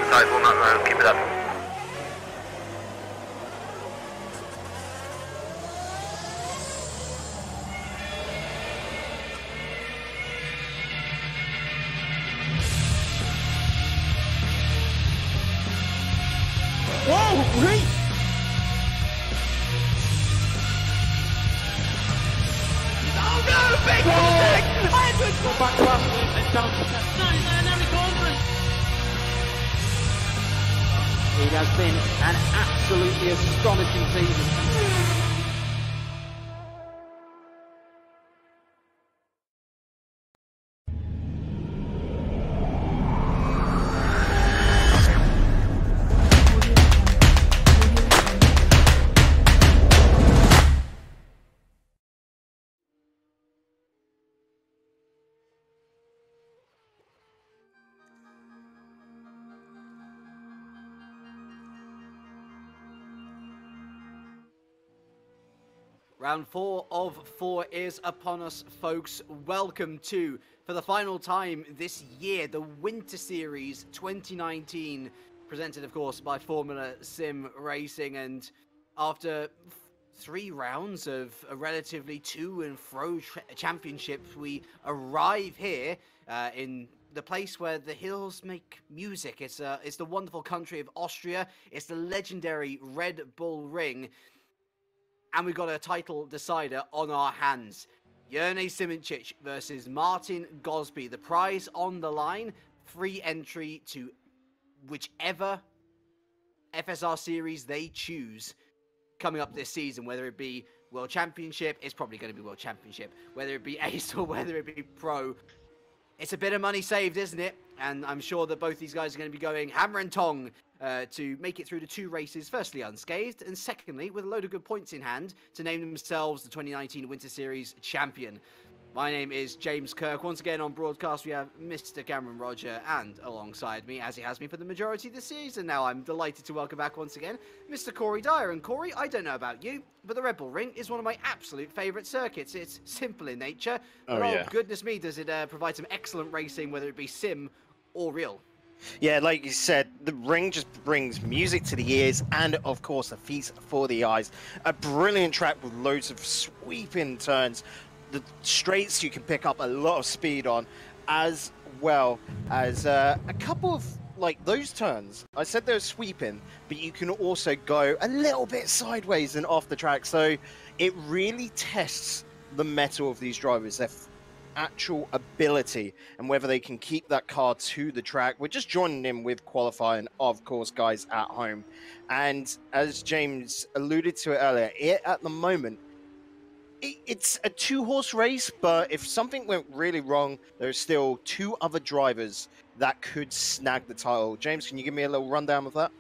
sizable amount though, keep it up. Whoa, great! Oh no, big mistake! Edwards! Go back to Aston and down to 10. No, he's not an corner. It has been an absolutely astonishing season. Round 4 of 4 is upon us, folks. Welcome to, for the final time this year, the Winter Series 2019, presented, of course, by Formula Sim Racing. And after 3 rounds of a relatively to and fro championships, we arrive here in the place where the hills make music. It's the wonderful country of Austria. It's the legendary Red Bull Ring. And we've got a title decider on our hands. Jerne Simoncic versus Martin Gosby. The prize on the line, free entry to whichever FSR series they choose coming up this season, whether it be World Championship, it's probably going to be World Championship, whether it be Ace or whether it be Pro. It's a bit of money saved, isn't it? And I'm sure that both these guys are going to be going hammer and tong to make it through the 2 races, firstly unscathed, and secondly with a load of good points in hand to name themselves the 2019 Winter Series champion. My name is James Kirk. Once again on broadcast we have Mr. Cameron Rodger, and alongside me, as he has been for the majority of the season now, I'm delighted to welcome back once again Mr. Corey Dyer. And Corey, I don't know about you, but the Red Bull Ring is one of my absolute favourite circuits. It's simple in nature, but oh goodness me, does it provide some excellent racing, whether it be sim or real. Yeah, like you said, the ring just brings music to the ears and, of course, a feast for the eyes. A brilliant track with loads of sweeping turns. The straights you can pick up a lot of speed on, as well as a couple of, like, those turns. I said they're sweeping, but you can also go a little bit sideways and off the track. So it really tests the mettle of these drivers, their actual ability, and whether they can keep that car to the track. We're just joining in with qualifying, of course, guys at home. And as James alluded to it earlier, at the moment, it's a 2-horse race, but if something went really wrong, there's still 2 other drivers that could snag the title. James, can you give me a little rundown of that?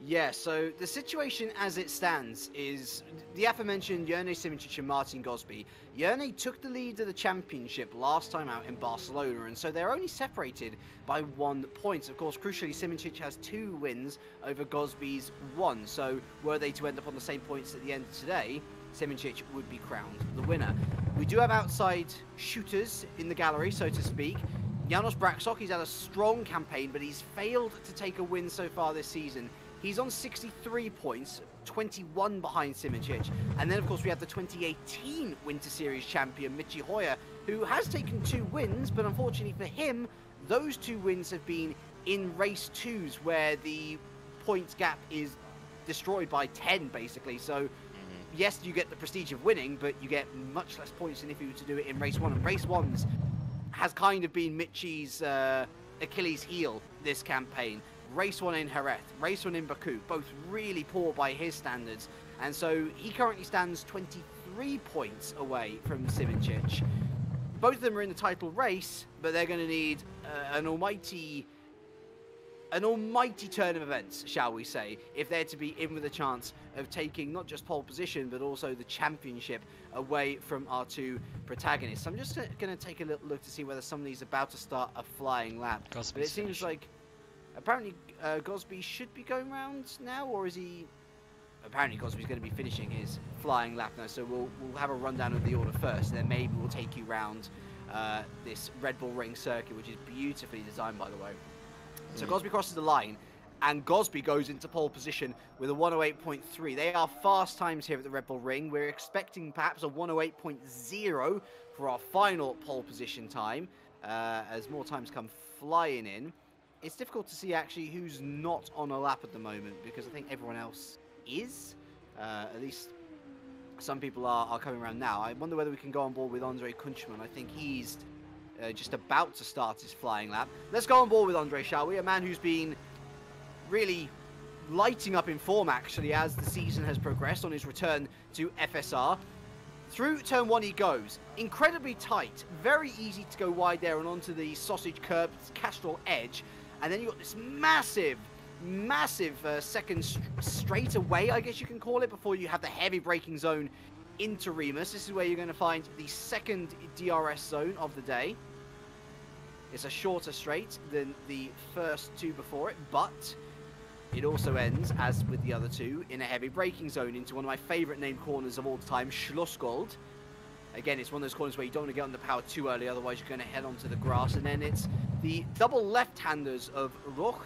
Yeah, so the situation as it stands is the aforementioned Jerne Simoncic and Martin Gosby. Jerne took the lead of the championship last time out in Barcelona, and so they're only separated by 1 point. Of course, crucially, Simoncic has 2 wins over Gosby's 1, so were they to end up on the same points at the end of today, Simoncic would be crowned the winner. We do have outside shooters in the gallery, so to speak. Janos Braksok, he's had a strong campaign, but he's failed to take a win so far this season. He's on 63 points, 21 behind Simoncic. And then, of course, we have the 2018 Winter Series champion, Michi Hoyer, who has taken 2 wins, but unfortunately for him, those 2 wins have been in race 2s, where the points gap is destroyed by 10, basically. So, yes, you get the prestige of winning, but you get much less points than if you were to do it in race 1. And race 1s has kind of been Michi's Achilles heel this campaign. Race 1 in Jerez, race 1 in Baku, both really poor by his standards. And so he currently stands 23 points away from Simoncic. Both of them are in the title race, but they're going to need an almighty turn of events, shall we say, if they're to be in with a chance of taking not just pole position, but also the championship away from our 2 protagonists. I'm just going to take a little look to see whether somebody's about to start a flying lap. But it seems like apparently Gosby should be going round now, or is he... Apparently Gosby's going to be finishing his flying lap now, so we'll have a rundown of the order first, and then maybe we'll take you round this Red Bull Ring circuit, which is beautifully designed, by the way. So Gosby crosses the line, and Gosby goes into pole position with a 108.3. They are fast times here at the Red Bull Ring. We're expecting perhaps a 108.0 for our final pole position time, as more times come flying in. It's difficult to see actually who's not on a lap at the moment, because I think everyone else is. At least some people are coming around now. I wonder whether we can go on board with Andre Kunchman. I think he's just about to start his flying lap. Let's go on board with Andre, shall we? A man who's been really lighting up in form, actually, as the season has progressed on his return to FSR. Through turn 1 he goes. Incredibly tight. Very easy to go wide there and onto the sausage curb, Castrol edge. And then you've got this massive second straightaway, I guess you can call it, before you have the heavy braking zone into Remus. This is where you're going to find the second DRS zone of the day. It's a shorter straight than the first two before it, but it also ends, as with the other two, in a heavy braking zone into one of my favourite named corners of all time, Schlossgold. Again, it's one of those corners where you don't want to get on the power too early, otherwise you're going to head onto the grass. And then it's the double left-handers of Roch.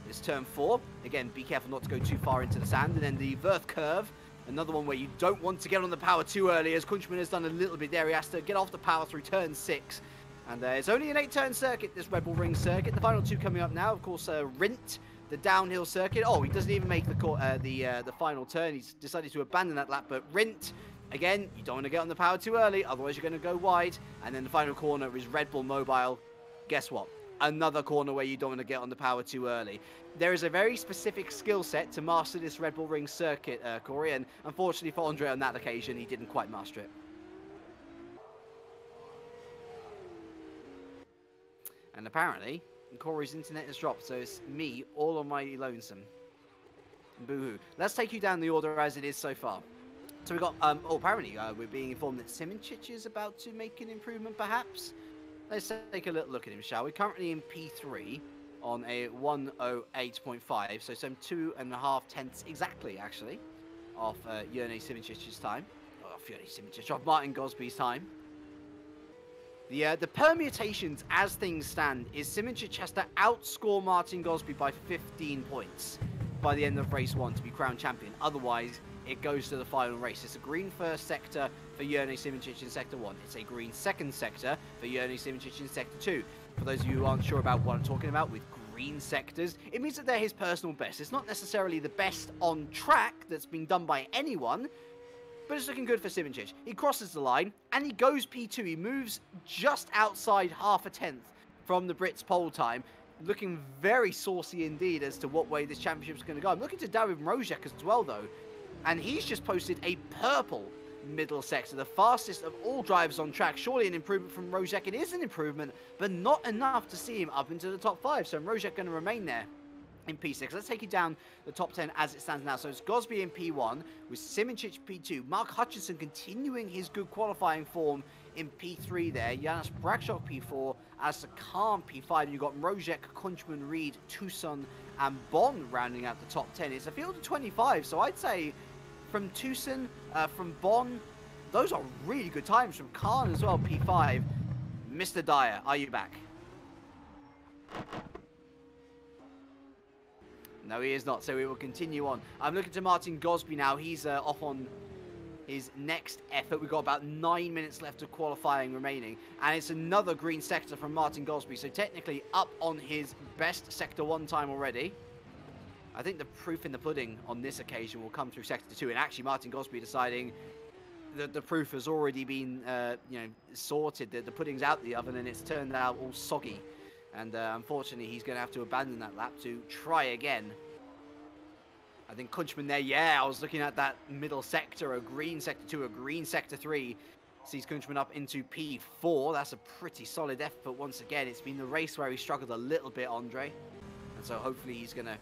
It's turn 4. Again, be careful not to go too far into the sand. And then the Wirth curve, another one where you don't want to get on the power too early, as Kunchman has done a little bit there. He has to get off the power through turn 6. And it's only an 8-turn circuit, this Red Bull Ring circuit. The final two coming up now, of course, Rindt, the downhill circuit. Oh, he doesn't even make the final turn. He's decided to abandon that lap. But Rindt, again, you don't want to get on the power too early, otherwise you're going to go wide. And then the final corner is Red Bull Mobile. Guess what? Another corner where you don't want to get on the power too early. There is a very specific skill set to master this Red Bull Ring circuit, Corey, and unfortunately for Andre on that occasion, he didn't quite master it. And apparently, Corey's internet has dropped, so it's me all on my lonesome. Boo-hoo. Let's take you down the order as it is so far. So we've got, apparently we're being informed that Simoncic is about to make an improvement, perhaps. Let's take a little look at him, shall we? Currently in P3 on a 108.5, so some 2.5 tenths exactly, actually, off Jurne Simoncic's time. Off Jurne Simoncic, off Martin Gosby's time. The permutations as things stand is Simoncic has to outscore Martin Gosby by 15 points by the end of race 1 to be crowned champion. Otherwise, it goes to the final race. It's a green first sector for Jurne Simoncic in sector 1. It's a green second sector for Jurne Simoncic in sector 2. For those of you who aren't sure about what I'm talking about with green sectors, it means that they're his personal best. It's not necessarily the best on track that's been done by anyone, but it's looking good for Simoncic. He crosses the line, and he goes P2. He moves just outside half a tenth from the Brits' pole time. Looking very saucy indeed as to what way this championship is going to go. I'm looking to Dyer Rodger as well, though. And he's just posted a purple middle sector, the fastest of all drivers on track. Surely an improvement from Rodger. It is an improvement, but not enough to see him up into the top 5. So Rodger going to remain there in P6. Let's take you down the top 10 as it stands now. So it's Gosby in P1 with Simoncic P2. Mark Hutchinson continuing his good qualifying form in P3 there. Janos Brakshock P4, Alistair Khan P5. You've got Rodger, Kunchman, Reed, Tucson, and Bon rounding out the top 10. It's a field of 25, so I'd say from Tucson, from Bon, those are really good times. From Khan as well, P5. Mr. Dyer, are you back? No, he is not, so we will continue on. I'm looking to Martin Gosby now. He's off on his next effort. We've got about 9 minutes left of qualifying remaining. And it's another green sector from Martin Gosby. So technically up on his best Sector 1 time already. I think the proof in the pudding on this occasion will come through Sector 2. And actually Martin Gosby deciding that the proof has already been sorted. The pudding's out the oven and it's turned out all soggy. And unfortunately, he's going to have to abandon that lap to try again. I think Kunchman there, yeah, I was looking at that middle sector, a green sector 2, a green sector 3. Sees Kunchman up into P4. That's a pretty solid effort once again. It's been the race where he struggled a little bit, Andre. And so hopefully he's going to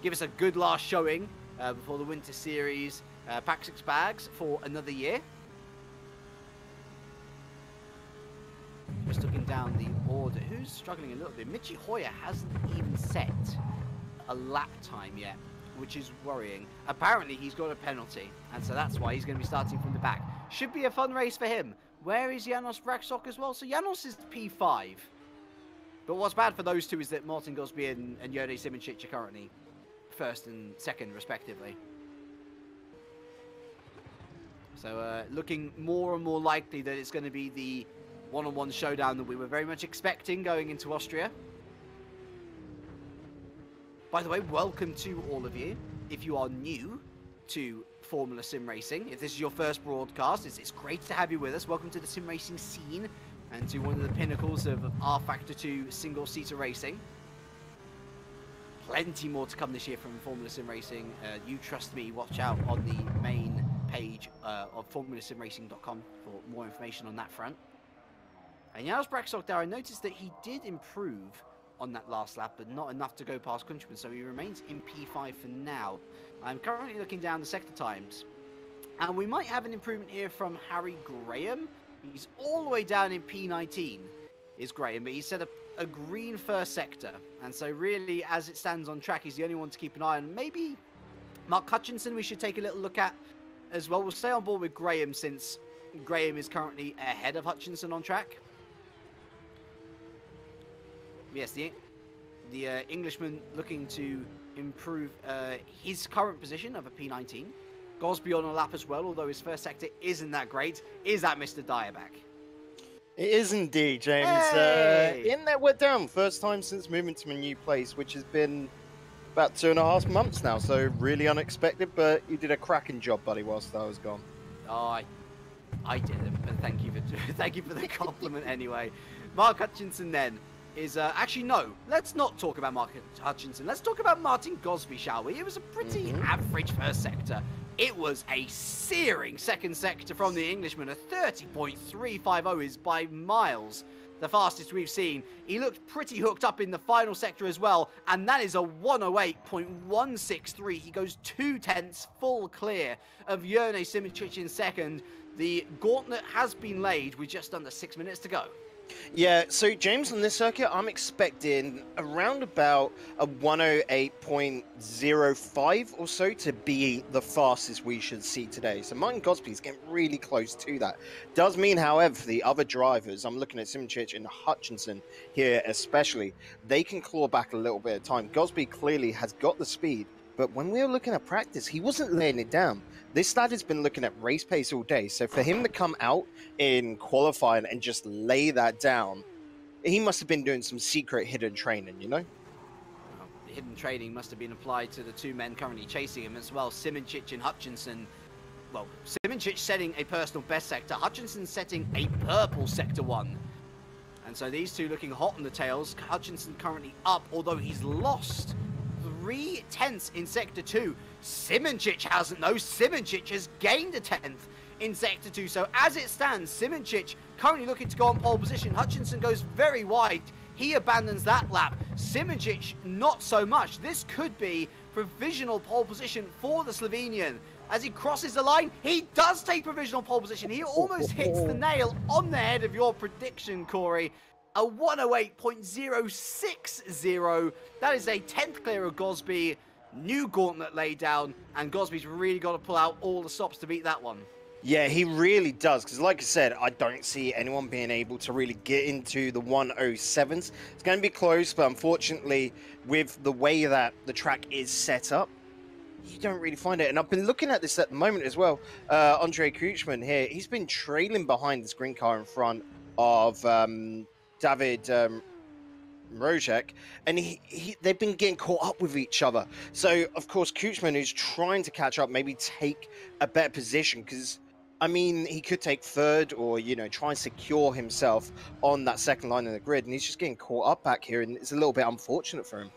give us a good last showing before the Winter Series Pack 6 bags for another year. Just looking down the order, who's struggling a little bit? Michi Hoyer hasn't even set a lap time yet, which is worrying. Apparently he's got a penalty, and so that's why he's going to be starting from the back. Should be a fun race for him. Where is Janos Brakshock as well? So Janos is P5. But what's bad for those two is that Martin Gosby and Jone Simoncic are currently first and second, respectively. So looking more and more likely that it's going to be the one-on-one showdown that we were very much expecting going into Austria. By the way, welcome to all of you. If you are new to Formula Sim Racing, if this is your first broadcast, it's great to have you with us. Welcome to the sim racing scene and to one of the pinnacles of rFactor 2 single-seater racing. Plenty more to come this year from Formula Sim Racing. You trust me, watch out on the main page of formulasimracing.com for more information on that front. And Janos Braxok there, I noticed that he did improve on that last lap, but not enough to go past Countryman, so he remains in P5 for now. I'm currently looking down the sector times, and we might have an improvement here from Harry Graham. He's all the way down in P19, is Graham, but he set up a green first sector, and so really, as it stands on track, he's the only one to keep an eye on. Maybe Mark Hutchinson we should take a little look at as well. We'll stay on board with Graham since Graham is currently ahead of Hutchinson on track. Yes, the Englishman looking to improve his current position of a P19. Gosby on a lap as well, although his first sector isn't that great. Is that Mr. Dyer back? It is indeed, James. Hey! In there, we're down. First time since moving to a new place, which has been about 2.5 months now, so really unexpected, but you did a cracking job, buddy, whilst I was gone. Oh, I didn't, but thank you for the compliment anyway. Mark Hutchinson then is actually no. Let's not talk about Mark Hutchinson. Let's talk about Martin Gosby, shall we? It was a pretty average first sector. It was a searing second sector from the Englishman. A 30.350 is by miles the fastest we've seen. He looked pretty hooked up in the final sector as well, and that is a 108.163. He goes 2/10 full clear of Jone Simoncic in second. The gauntlet has been laid with just under 6 minutes to go. Yeah, so James, on this circuit, I'm expecting around about a 108.05 or so to be the fastest we should see today. So Martin Gosby's getting really close to that. Does mean, however, for the other drivers, I'm looking at Simoncic and Hutchinson here especially, they can claw back a little bit of time. Gosby clearly has got the speed, but when we were looking at practice, he wasn't laying it down. This lad has been looking at race pace all day, so for him to come out in qualifying and just lay that down, he must have been doing some secret hidden training, you know? Well, the hidden training must have been applied to the two men currently chasing him as well, Simoncic and Hutchinson. Well, Simoncic setting a personal best sector, Hutchinson setting a purple sector 1. And so these two looking hot on the tails. Hutchinson currently up, although he's lost 3/10 in sector 2. Simoncic hasn't though. Simoncic has gained a 10th in sector 2. So as it stands, Simoncic currently looking to go on pole position. Hutchinson goes very wide. He abandons that lap. Simoncic not so much. This could be provisional pole position for the Slovenian. As he crosses the line, he does take provisional pole position. He almost hits the nail on the head of your prediction, Corey. A 108.060. That is a 10th clear of Gosby. New gauntlet laid down, and Gosby's really got to pull out all the stops to beat that one. Yeah, he really does, because like I said, I don't see anyone being able to really get into the 107s. It's going to be close, but unfortunately, with the way that the track is set up, you don't really find it. And I've been looking at this at the moment as well. Andre Kuchman here, he's been trailing behind this green car in front of David Rodger, and they've been getting caught up with each other. So, of course, Kuchman, who's trying to catch up, maybe take a better position, because, I mean, he could take third or, you know, try and secure himself on that second line of the grid, and he's just getting caught up back here, and it's a little bit unfortunate for him.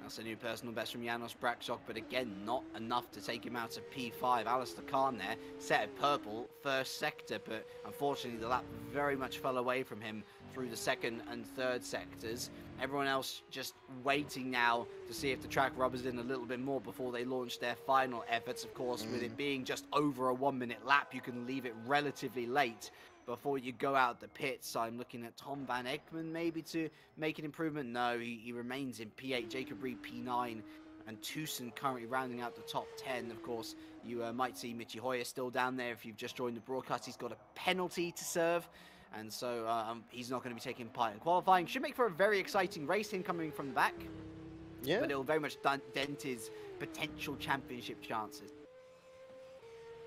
That's a new personal best from Janos Braxok, but again, not enough to take him out of P5. Alistair Khan there, set of purple, first sector, but unfortunately the lap very much fell away from him through the second and third sectors. Everyone else just waiting now to see if the track rubbers in a little bit more before they launch their final efforts. Of course, with it being just over a 1 minute lap, you can leave it relatively late before you go out the pits. I'm looking at Tom Van Ekman maybe to make an improvement. No, he remains in P8, Jacob Reed P9, and Tucson currently rounding out the top 10. Of course, you might see Michi Hoyer still down there if you've just joined the broadcast. He's got a penalty to serve, And so he's not going to be taking part in qualifying. Should make for a very exciting race, him coming from the back. Yeah. But it'll very much dent his potential championship chances.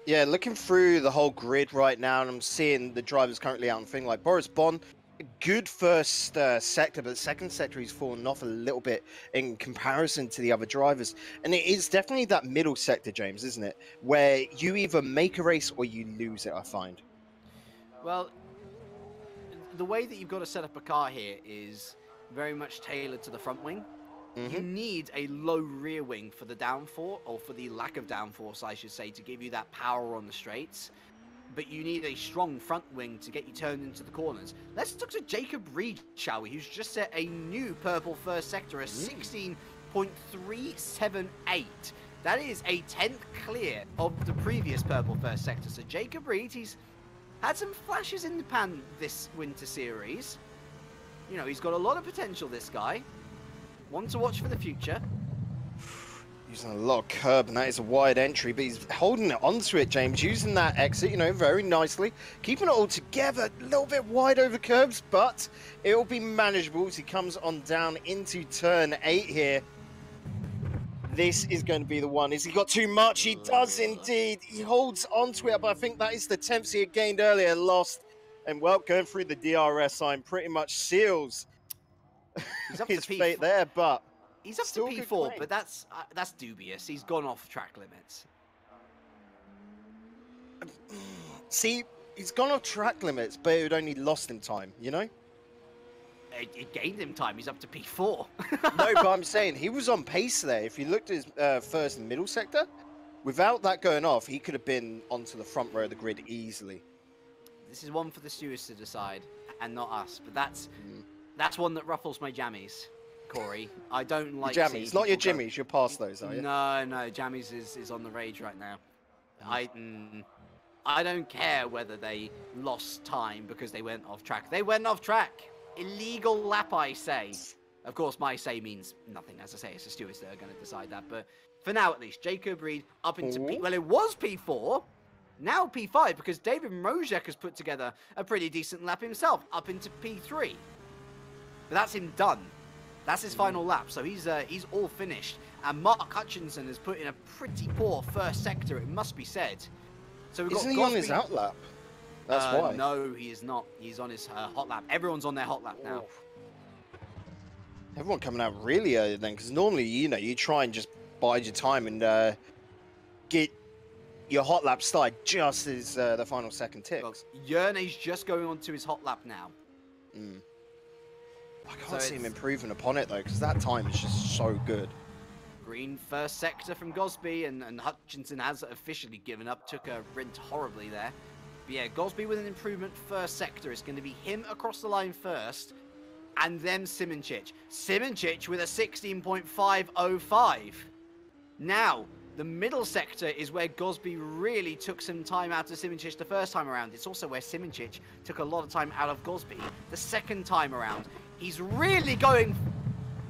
Yeah, looking through the whole grid right now, and I'm seeing the drivers currently out on thing like Boris Bond. Good first sector, but the second sector he's fallen off a little bit in comparison to the other drivers. And it is definitely that middle sector, James, isn't it? Where you either make a race or you lose it, I find. Well, the way that you've got to set up a car here is very much tailored to the front wing. You need a low rear wing for the downforce, or for the lack of downforce, I should say, to give you that power on the straights. But you need a strong front wing to get you turned into the corners. Let's talk to Jacob Reed, shall we, who's just set a new purple first sector, a 16.378. That is a 10th clear of the previous purple first sector. So Jacob Reed, he's had some flashes in the pan this winter series. You know, he's got a lot of potential, this guy. One to watch for the future. Using a lot of curb, and that is a wide entry, but he's holding it onto it, James, using that exit, you know, very nicely. Keeping it all together, a little bit wide over curbs, but it will be manageable as he comes on down into turn 8 here. This is going to be the one. Has he got too much? He does indeed. He holds onto it, but I think that is the 10th he had gained earlier, lost. And, well, going through the DRS sign pretty much seals his fate there, but he's up to P4, but that's dubious. He's gone off track limits. See, he's gone off track limits, but it would only lost him time, you know? It gained him time. He's up to P4. No, but I'm saying he was on pace there. If you looked at his first and middle sector, without that going off, he could have been onto the front row of the grid easily. This is one for the stewards to decide, and not us. But that's one that ruffles my jammies, Corey. I don't like jammies, not your jimmies. You're past those, are you? No, jammies is on the rage right now. I don't care whether they lost time because they went off track. They went off track. Illegal lap, I say. Of course, my say means nothing. As I say, it's the stewards that are going to decide that. But for now, at least, Jacob Reed up into P. Well, it was P4. Now P5, because David Rodger has put together a pretty decent lap himself, up into P3. But that's him done. That's his final lap, so he's all finished. And Mark Hutchinson has put in a pretty poor first sector, it must be said. So we've Isn't got he on his out lap? That's why. No, he is not. He's on his hot lap. Everyone's on their hot lap now. Everyone coming out really early then, because normally, you know, you try and just bide your time and get your hot lap started just as the final second ticks. Well, Yerney's just going on to his hot lap now. I can't see him improving upon it, though, because that time is just so good. Green first sector from Gosby, and Hutchinson has officially given up. Took a rint horribly there. But yeah, Gosby with an improvement first sector. It's going to be him across the line first, and then Simoncic. Simoncic with a 16.505. Now, the middle sector is where Gosby really took some time out of Simoncic the first time around. It's also where Simoncic took a lot of time out of Gosby the second time around. He's really going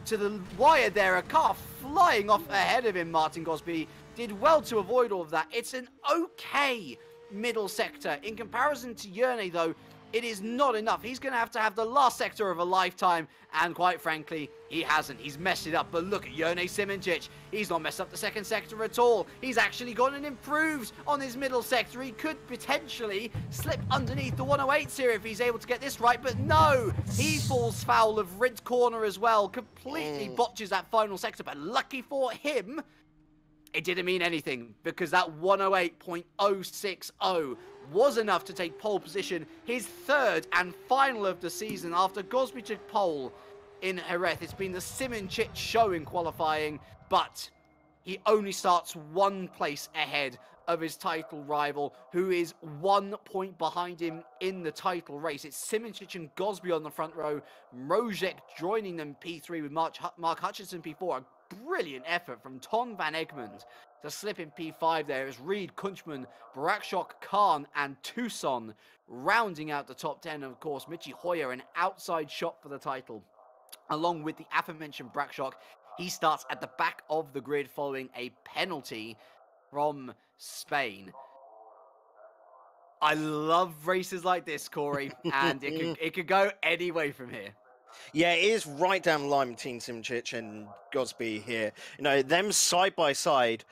to the wire there. A car flying off ahead of him, Martin Gosby. Did well to avoid all of that. It's an okay middle sector. In comparison to Yerney, though, it is not enough. He's going to have the last sector of a lifetime, and quite frankly, he hasn't. He's messed it up, but look at Yerney Simoncic. He's not messed up the second sector at all. He's actually gone and improved on his middle sector. He could potentially slip underneath the 108s here if he's able to get this right, but no! He falls foul of Rint Corner as well. Completely botches that final sector, but lucky for him, it didn't mean anything, because that 108.060 was enough to take pole position, his third and final of the season. After Gosby took pole in Jerez, it's been the Simoncic show in qualifying, but he only starts one place ahead of his title rival, who is 1 point behind him in the title race. It's Simoncic and Gosby on the front row, Rodger joining them P3 with Mark Hutchinson P4. A brilliant effort from Ton van Egmond to slip in P5 there as Reed, Kunchman, Barakshok, Khan, and Tucson rounding out the top 10. And of course, Michi Hoyer, an outside shot for the title, along with the aforementioned Barakshok. He starts at the back of the grid following a penalty from Spain. I love races like this, Corey, and it could go any way from here. Yeah, it is right down the line between Simchich and Gosby here. You know, them side by side.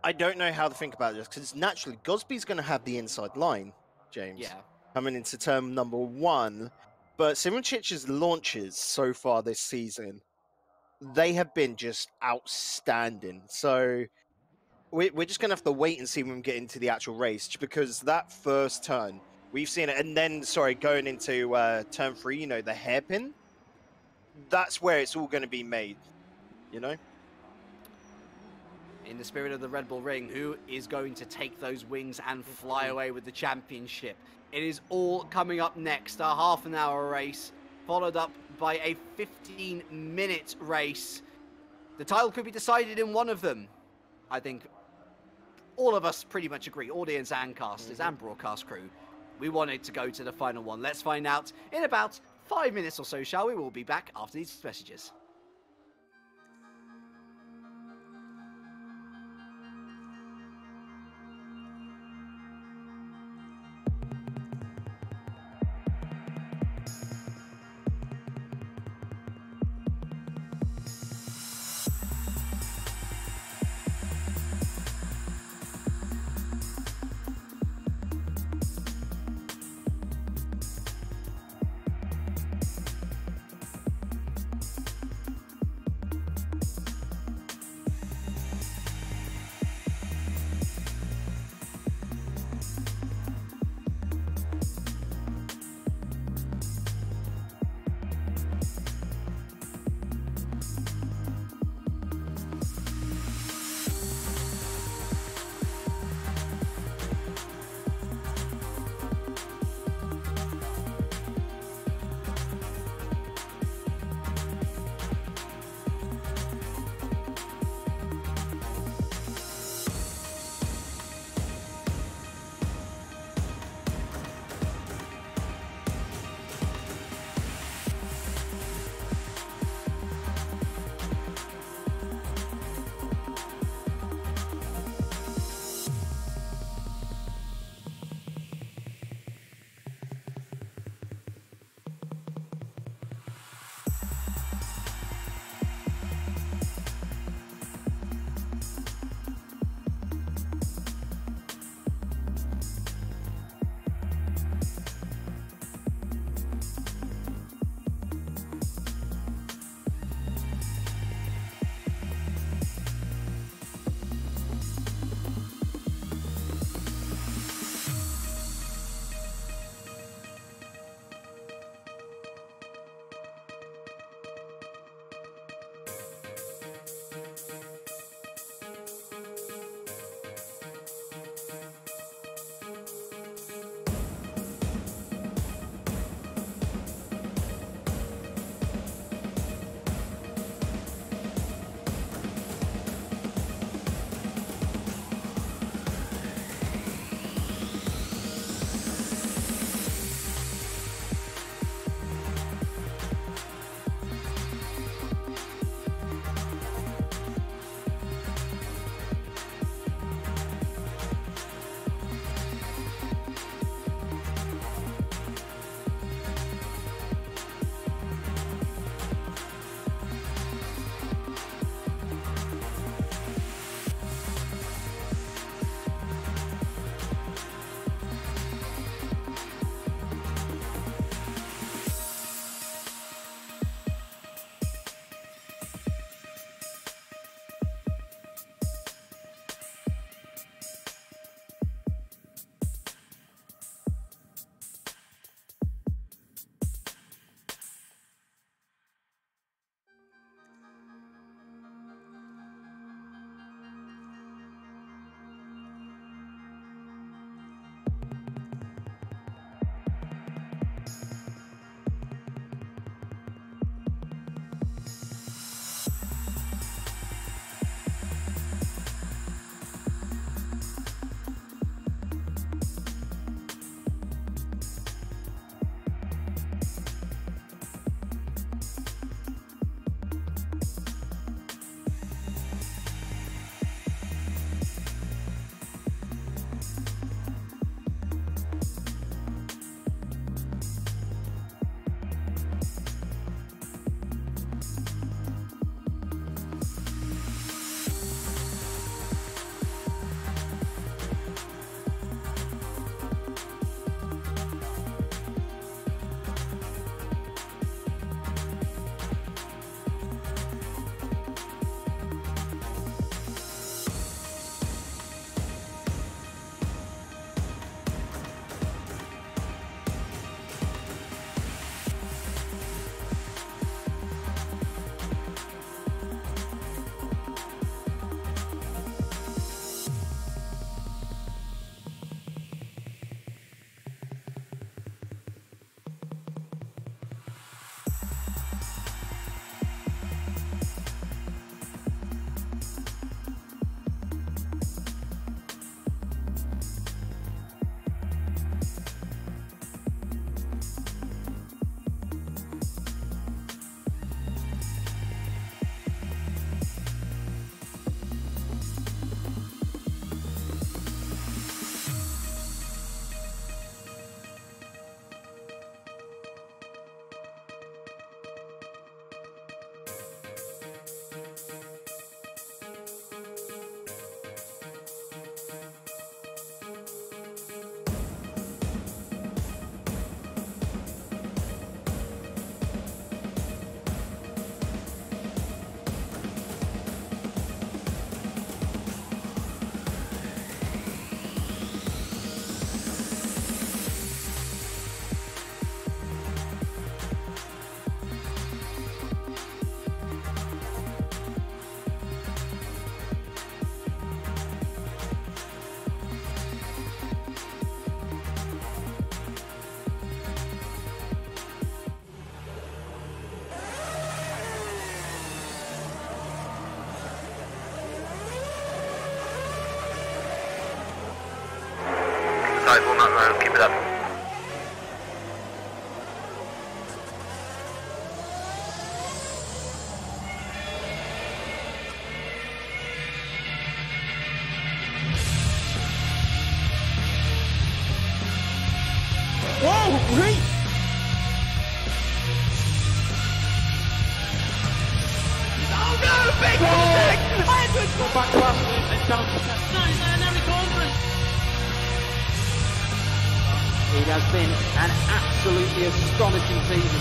I don't know how to think about this because naturally Gosby's going to have the inside line, James, Yeah. coming into turn number 1. But Simchich's launches so far this season, they have been just outstanding. So we're just going to have to wait and see when we get into the actual race, because that first turn, we've seen it. And then, sorry, going into turn 3, you know, the hairpin, that's where it's all going to be made, you know? In the spirit of the Red Bull Ring, who is going to take those wings and fly away with the championship? It is all coming up next. A half-an-hour race, followed up by a 15-minute race. The title could be decided in one of them. I think all of us pretty much agree, audience and casters and broadcast crew. We want it to go to the final one. Let's find out in about 5 minutes or so, shall we? We'll be back after these messages. sizable amount, man. Keep it up. Whoa, great! Oh no, big contact! Edwards! Go back last and down to 10th. No, he's not nearly cornering. It has been an absolutely astonishing season.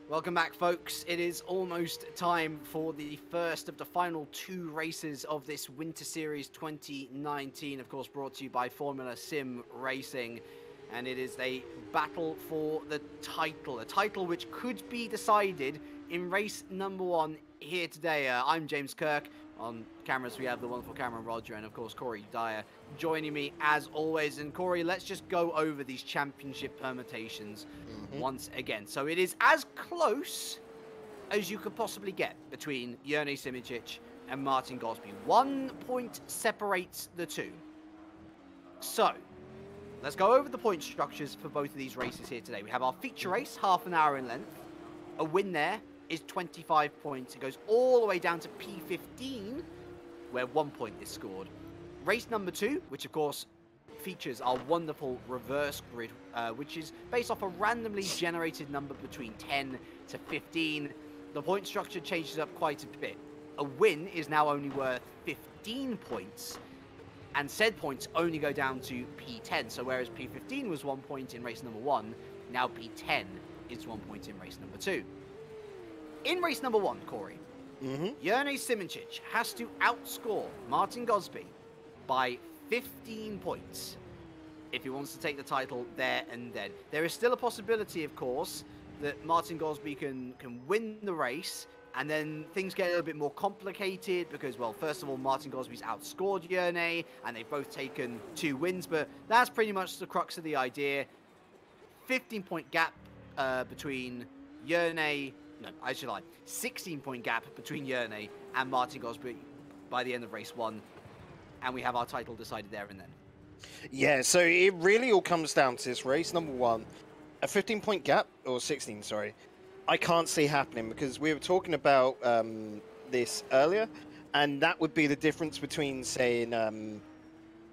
Welcome back, folks. It is almost time for the first of the final 2 races of this Winter Series 2019, of course brought to you by Formula Sim Racing, and it is a battle for the title, a title which could be decided in race number 1 here today. I'm James Kirk. On cameras we have the wonderful Cameron Rodger and of course Corey Dyer joining me as always. And Corey, let's just go over these championship permutations once again. So it is as close as you could possibly get between Jurnej Simicic and Martin Gosby. 1 point separates the two. So let's go over the point structures for both of these races here today. We have our feature race, half an hour in length. A win there is 25 points. It goes all the way down to P15, where 1 point is scored. Race number 2, which of course features our wonderful reverse grid, which is based off a randomly generated number between 10 to 15. The point structure changes up quite a bit. A win is now only worth 15 points, and said points only go down to P10. So whereas P15 was 1 point in race number 1, now P10 is 1 point in race number 2. In race number 1, Corey, Jurnej Simicic has to outscore Martin Gosby by 15 points if he wants to take the title there and then. There is still a possibility, of course, that Martin Gosby can win the race, and then things get a little bit more complicated because, well, first of all, Martin Gosby's outscored Jurnej, and they've both taken 2 wins, but that's pretty much the crux of the idea. 15-point gap between Jurnej... No, I should lie. 16-point gap between Jurnej and Martin Gosby by the end of race 1, and we have our title decided there and then. Yeah, so it really all comes down to this race number 1. A 15-point gap, or 16, sorry, I can't see happening because we were talking about this earlier, and that would be the difference between, saying,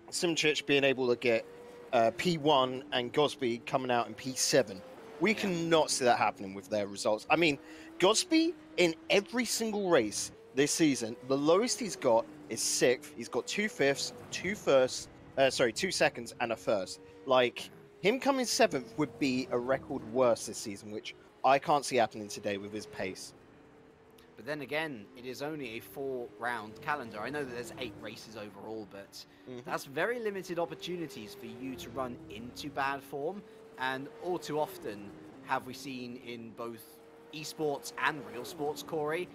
Simicic being able to get P1 and Gosby coming out in P7. We cannot see that happening with their results. I mean, Gosby, in every single race this season, the lowest he's got is 6th. He's got 2 fifths, 2 seconds, and a first. Like, him coming 7th would be a record worse this season, which I can't see happening today with his pace. But then again, it is only a 4-round calendar. I know that there's 8 races overall, but that's very limited opportunities for you to run into bad form. And all too often have we seen in both esports and real sports, Corey,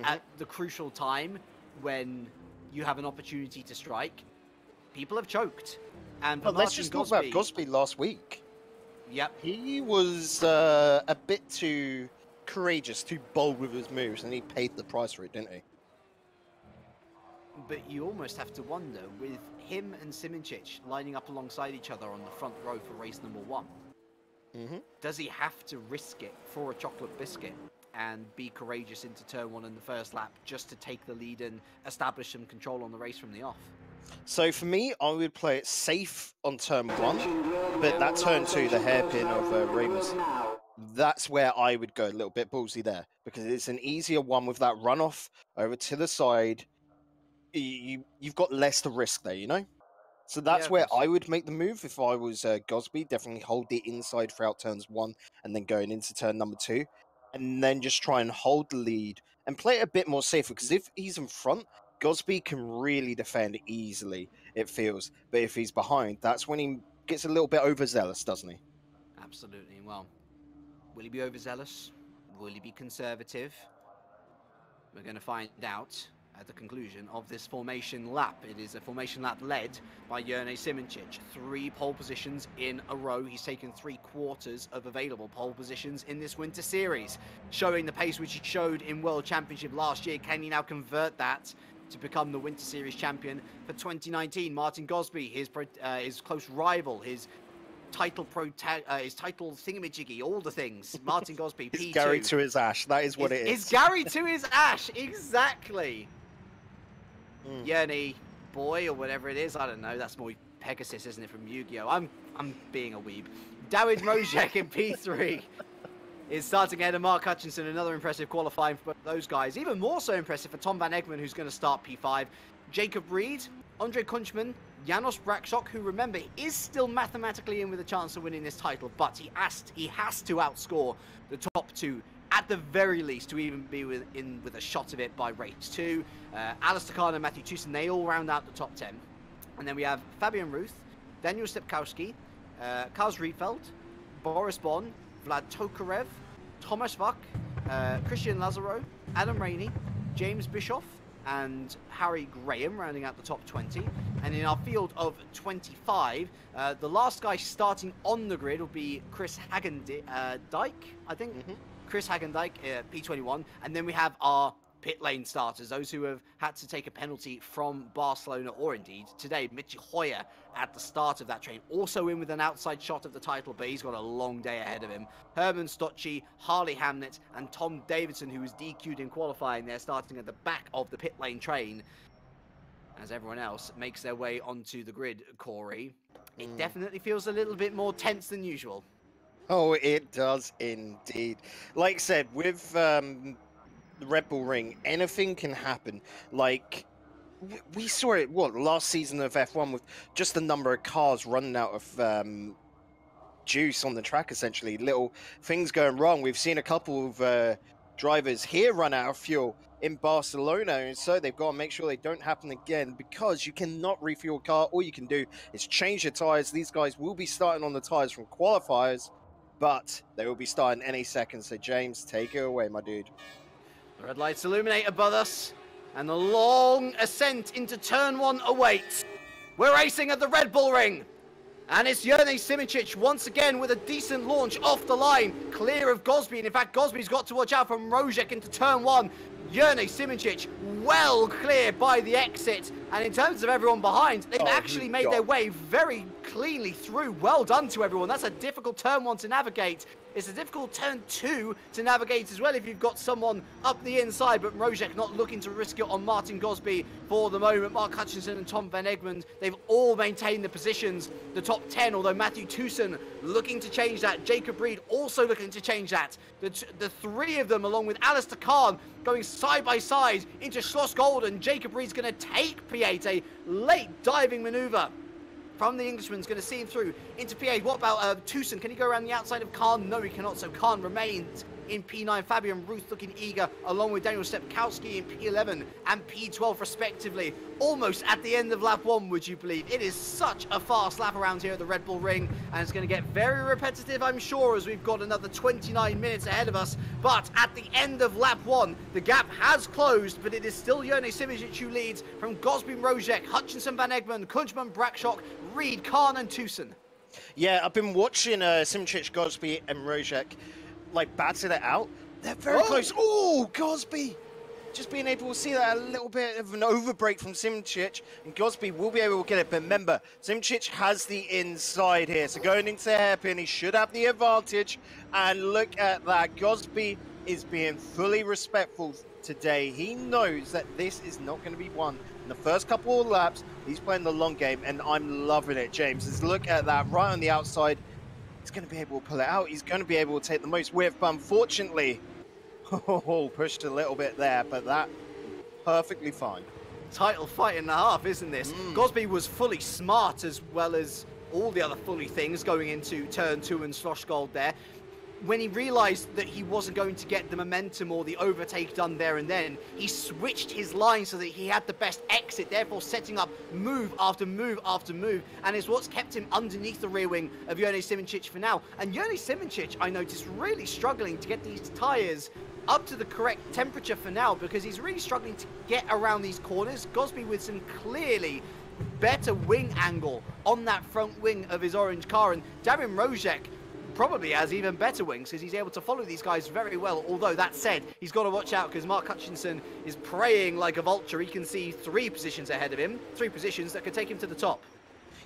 at the crucial time when you have an opportunity to strike, people have choked. And but let's just talk about Gosby last week. Yep. He was a bit too courageous, too bold with his moves, and he paid the price for it, didn't he? But you almost have to wonder, with him and Simicic lining up alongside each other on the front row for race number 1, does he have to risk it for a chocolate biscuit and be courageous into turn 1 in the first lap just to take the lead and establish some control on the race from the off? So for me, I would play it safe on turn 1, but that turn 2, the hairpin of Remus, that's where I would go a little bit ballsy there, because it's an easier one with that runoff over to the side. You've got less to risk there, you know? So that's where I would make the move if I was Gosby. Definitely hold the inside throughout turns 1 and then going into turn number 2. And then just try and hold the lead and play it a bit more safer. Because if he's in front, Gosby can really defend easily, it feels. But if he's behind, that's when he gets a little bit overzealous, doesn't he? Absolutely. Well, will he be overzealous? Will he be conservative? We're going to find out at the conclusion of this formation lap. It is a formation lap led by Jerne Simoncic. 3 pole positions in a row. He's taken 3/4 of available pole positions in this Winter Series, showing the pace which he showed in World Championship last year. Can he now convert that to become the Winter Series champion for 2019? Martin Gosby, his close rival, his title thingamajiggy, all the things. Martin Gosby, P2. It's Gary to his ash. That is what it is. It's Gary to his ash, exactly. Jerne boy, or whatever it is, I don't know. That's more Pegasus, isn't it, from Yu-Gi-Oh? I'm being a weeb. Dawid Mojek in P3 is starting ahead of Mark Hutchinson. Another impressive qualifying for those guys. Even more so impressive for Tom van Egmond, who's going to start P5. Jacob Reed, Andre Kunchman, Janos Brakshock, who, remember, is still mathematically in with a chance of winning this title, but he has to outscore the top 2 at the very least to even be in with a shot of it by race 2. Alistair Khan and Matthew Tucson, they all round out the top 10. And then we have Fabian Ruth, Daniel Stepkowski, Kaz Rietveld, Boris Bon, Vlad Tokarev, Thomas Vuk, Christian Lazaro, Adam Rainey, James Bischoff, and Harry Graham rounding out the top 20. And in our field of 25, the last guy starting on the grid will be Chris Hagendijk, I think. Chris Hagendijk, P21. And then we have our pit lane starters, those who have had to take a penalty from Barcelona, or indeed today, Mitchie Hoyer at the start of that train, also in with an outside shot of the title, but he's got a long day ahead of him. Herman Stocci, Harley Hamnet, and Tom Davidson, who was DQ'd in qualifying, they're starting at the back of the pit lane train as everyone else makes their way onto the grid. Corey, it definitely feels a little bit more tense than usual. Oh, it does indeed. Like I said, with the Red Bull Ring, anything can happen. Like, we saw it, last season of F1 with just the number of cars running out of juice on the track, essentially. Little things going wrong. We've seen a couple of drivers here run out of fuel in Barcelona, and so they've got to make sure they don't happen again, because you cannot refuel a car. All you can do is change your tyres. These guys will be starting on the tyres from qualifiers, but they will be starting any second. So, James, take it away, my dude. The red lights illuminate above us, and the long ascent into turn 1 awaits. We're racing at the Red Bull Ring, and it's Jerne Simoncic once again with a decent launch off the line, clear of Gosby. And in fact, Gosby's got to watch out from Rodger into turn 1. Jerne Simoncic well clear by the exit, and in terms of everyone behind, they've actually made their way very cleanly through. Well done to everyone. That's a difficult turn 1 to navigate. It's a difficult turn 2 to navigate as well if you've got someone up the inside, but Rodger not looking to risk it on Martin Gosby for the moment. Mark Hutchinson and Tom van Egmond, they've all maintained the positions, the top 10, although Matthew Tucson looking to change that. Jacob Reed also looking to change that. The 3 of them, along with Alistair Khan, going side by side into Schloss Golden. Jacob Reed's going to take P8, a late diving maneuver from the Englishman's going to see him through into P8. What about Tucson? Can he go around the outside of Khan? No, he cannot. So Khan remains in P9. Fabian Ruth looking eager, along with Daniel Stepkowski in P11 and P12 respectively. Almost at the end of lap 1, would you believe? It is such a fast lap around here at the Red Bull Ring, and it's going to get very repetitive, I'm sure, as we've got another 29 minutes ahead of us. But at the end of lap 1, the gap has closed, but it is still Jerne Simoncic who leads from Gosby, Rodger, Hutchinson, Van Egmond, Kunchman, Brakshock, Reed, Khan and Tucson. Yeah, I've been watching Simoncic, Gosby and Rodger like batted it out. They're very close. Oh, Gosby! Just being able to see that a little bit of an overbreak from Simoncic, and Gosby will be able to get it. But remember, Simoncic has the inside here, so going into the hairpin, he should have the advantage. And look at that, Gosby is being fully respectful today. He knows that this is not going to be won in the first couple of laps. He's playing the long game, and I'm loving it, James. Just look at that right on the outside. He's going to be able to pull it out. He's going to be able to take the most width, but unfortunately, pushed a little bit there, but that perfectly fine. Title fight and a half, isn't this? Gosby was fully smart as well as all the other fully things going into turn 2 and Slosh Gold there. When he realized that he wasn't going to get the momentum or the overtake done there and then, he switched his line so that he had the best exit, therefore setting up move after move after move, and is what's kept him underneath the rear wing of Jerne Simoncic for now. And Jerne Simoncic, I noticed, really struggling to get these tyres up to the correct temperature for now, because he's really struggling to get around these corners. Gosby with some clearly better wing angle on that front wing of his orange car, and Darren Rodger probably has even better wings because he's able to follow these guys very well. Although that said, he's got to watch out because Mark Hutchinson is preying like a vulture. He can see 3 positions ahead of him, 3 positions that could take him to the top.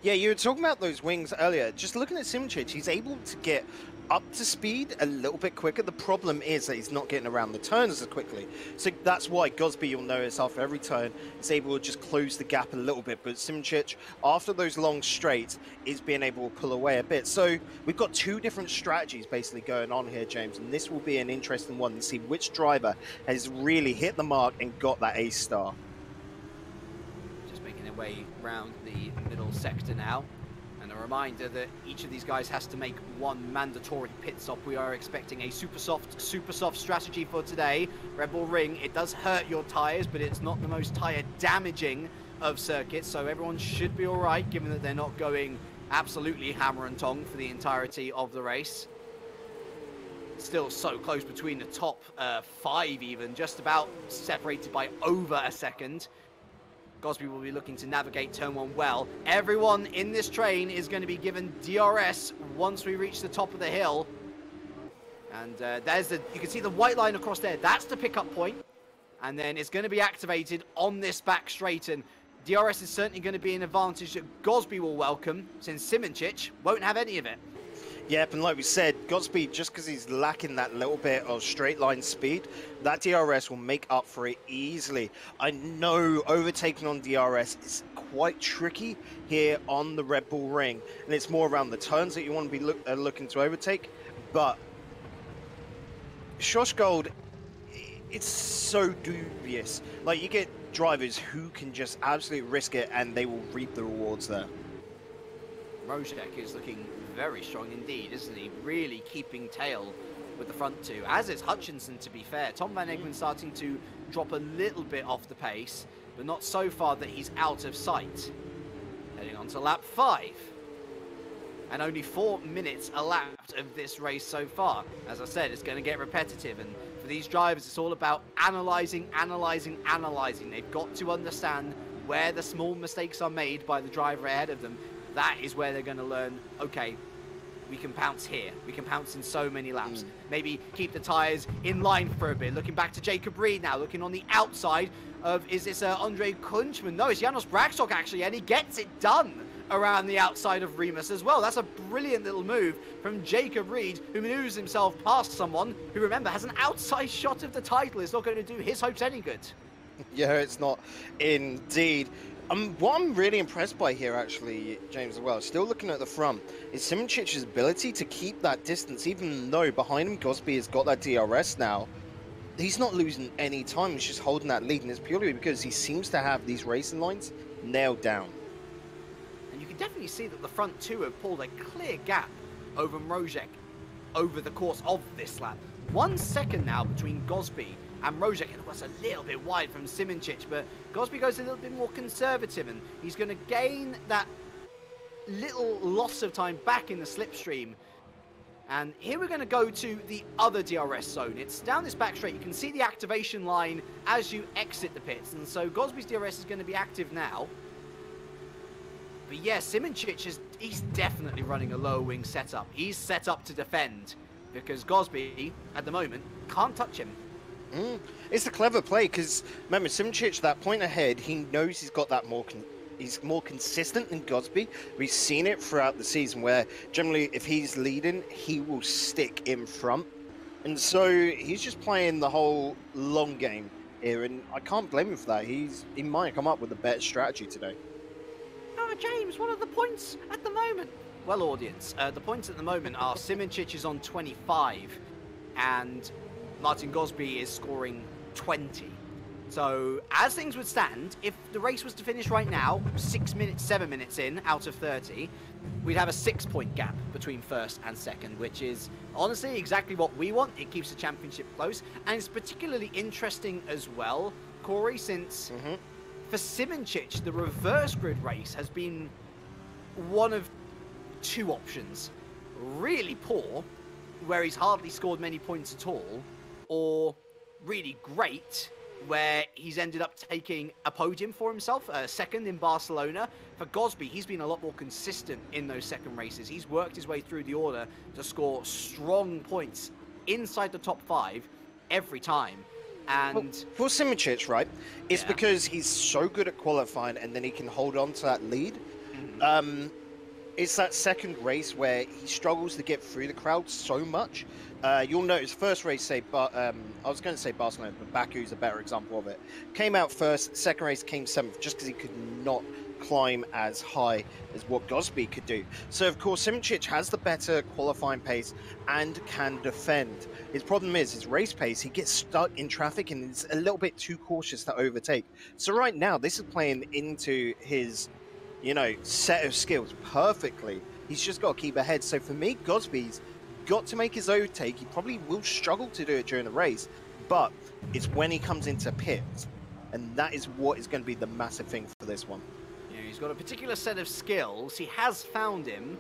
Yeah, you were talking about those wings earlier. Just looking at SimRacing, he's able to get up to speed a little bit quicker. The problem is that he's not getting around the turns as quickly. So that's why Gosby, you'll notice after every turn, is able to just close the gap a little bit. But SimRacing, after those long straights, is being able to pull away a bit. So we've got 2 different strategies basically going on here, James. And this will be an interesting one to see which driver has really hit the mark and got that A star. Way round the middle sector now, and a reminder that each of these guys has to make 1 mandatory pit stop. We are expecting a super soft strategy for today. Red Bull Ring, it does hurt your tires, but it's not the most tire damaging of circuits, so everyone should be all right, given that they're not going absolutely hammer and tong for the entirety of the race. Still so close between the top 5 even, just about separated by over a second. Gosby will be looking to navigate turn 1 well. Everyone in this train is going to be given DRS once we reach the top of the hill. And you can see the white line across there. That's the pickup point. And then it's going to be activated on this back straight. And DRS is certainly going to be an advantage that Gosby will welcome, since SimRacing won't have any of it. Yep, and like we said, Gosby, just because he's lacking that little bit of straight line speed, that DRS will make up for it easily. I know overtaking on DRS is quite tricky here on the Red Bull Ring, and it's more around the turns that you want to be looking to overtake, but Shosh Gold, it's so dubious. Like, you get drivers who can just absolutely risk it, and they will reap the rewards there. Rodger is looking very strong indeed, isn't he? Really keeping tail with the front 2, as is Hutchinson, to be fair. Tom Van Egmond starting to drop a little bit off the pace, but not so far that he's out of sight. Heading on to lap 5. And only 4 minutes elapsed of this race so far. As I said, it's going to get repetitive, and for these drivers, it's all about analysing. They've got to understand where the small mistakes are made by the driver ahead of them. That is where they're going to learn, okay, we can pounce here. We can pounce in so many laps. Maybe keep the tyres in line for a bit. Looking back to Jacob Reed now, looking on the outside of, is this Andre Kunchman? No, it's Janos Bragstock actually, and he gets it done around the outside of Remus as well. That's a brilliant little move from Jacob Reed, who maneuvers himself past someone who, remember, has an outside shot of the title. It's not going to do his hopes any good. Yeah, it's not indeed. What I'm really impressed by here, actually, James, as well, still looking at the front, is SimRacing's ability to keep that distance, even though behind him Gosby has got that DRS now. He's not losing any time, he's just holding that lead, and it's purely because he seems to have these racing lines nailed down. And you can definitely see that the front 2 have pulled a clear gap over Rodger over the course of this lap. 1 second now between Gosby and Rodger, and it was a little bit wide from SimRacing, but Gosby goes a little bit more conservative, and he's going to gain that little loss of time back in the slipstream. And here we're going to go to the other DRS zone. It's down this back straight. You can see the activation line as you exit the pits, and so Gosby's DRS is going to be active now. But yeah, SimRacing, he's definitely running a lower wing setup. He's set up to defend, because Gosby, at the moment, can't touch him. It's a clever play, because remember, SimRacing, that point ahead, he knows he's got that he's more consistent than Gosby. We've seen it throughout the season where generally if he's leading, he will stick in front. And so he's just playing the whole long game here, and I can't blame him for that. He might come up with a better strategy today. Oh, James, what are the points at the moment? Well, audience, the points at the moment are SimRacing is on 25, and Martin Gosby is scoring 20. So, as things would stand, if the race was to finish right now, 7 minutes in out of 30, we'd have a 6-point gap between first and second, which is honestly exactly what we want. It keeps the championship close, and it's particularly interesting as well, Corey, since for SimRacing, the reverse grid race has been one of 2 options. Really poor, where he's hardly scored many points at all, or really great, where he's ended up taking a podium for himself, second in Barcelona. For Gosby, he's been a lot more consistent in those second races. He's worked his way through the order to score strong points inside the top 5 every time. And well, for SimRacing, right, it's because he's so good at qualifying and then he can hold on to that lead. It's that second race where he struggles to get through the crowd so much. You'll notice first race, say, but I was going to say Barcelona, but Baku's a better example of it. Came out first, second race came 7th, just because he could not climb as high as what Gosby could do. So of course SimRacing has the better qualifying pace and can defend. His problem is his race pace. He gets stuck in traffic and is a little bit too cautious to overtake. So right now this is playing into his, you know, set of skills perfectly. He's just got to keep ahead. So for me, Gosby's got to make his overtake. He probably will struggle to do it during the race, but it's when he comes into pits, and that is what is going to be the massive thing for this one. Yeah, he's got a particular set of skills. He has found him,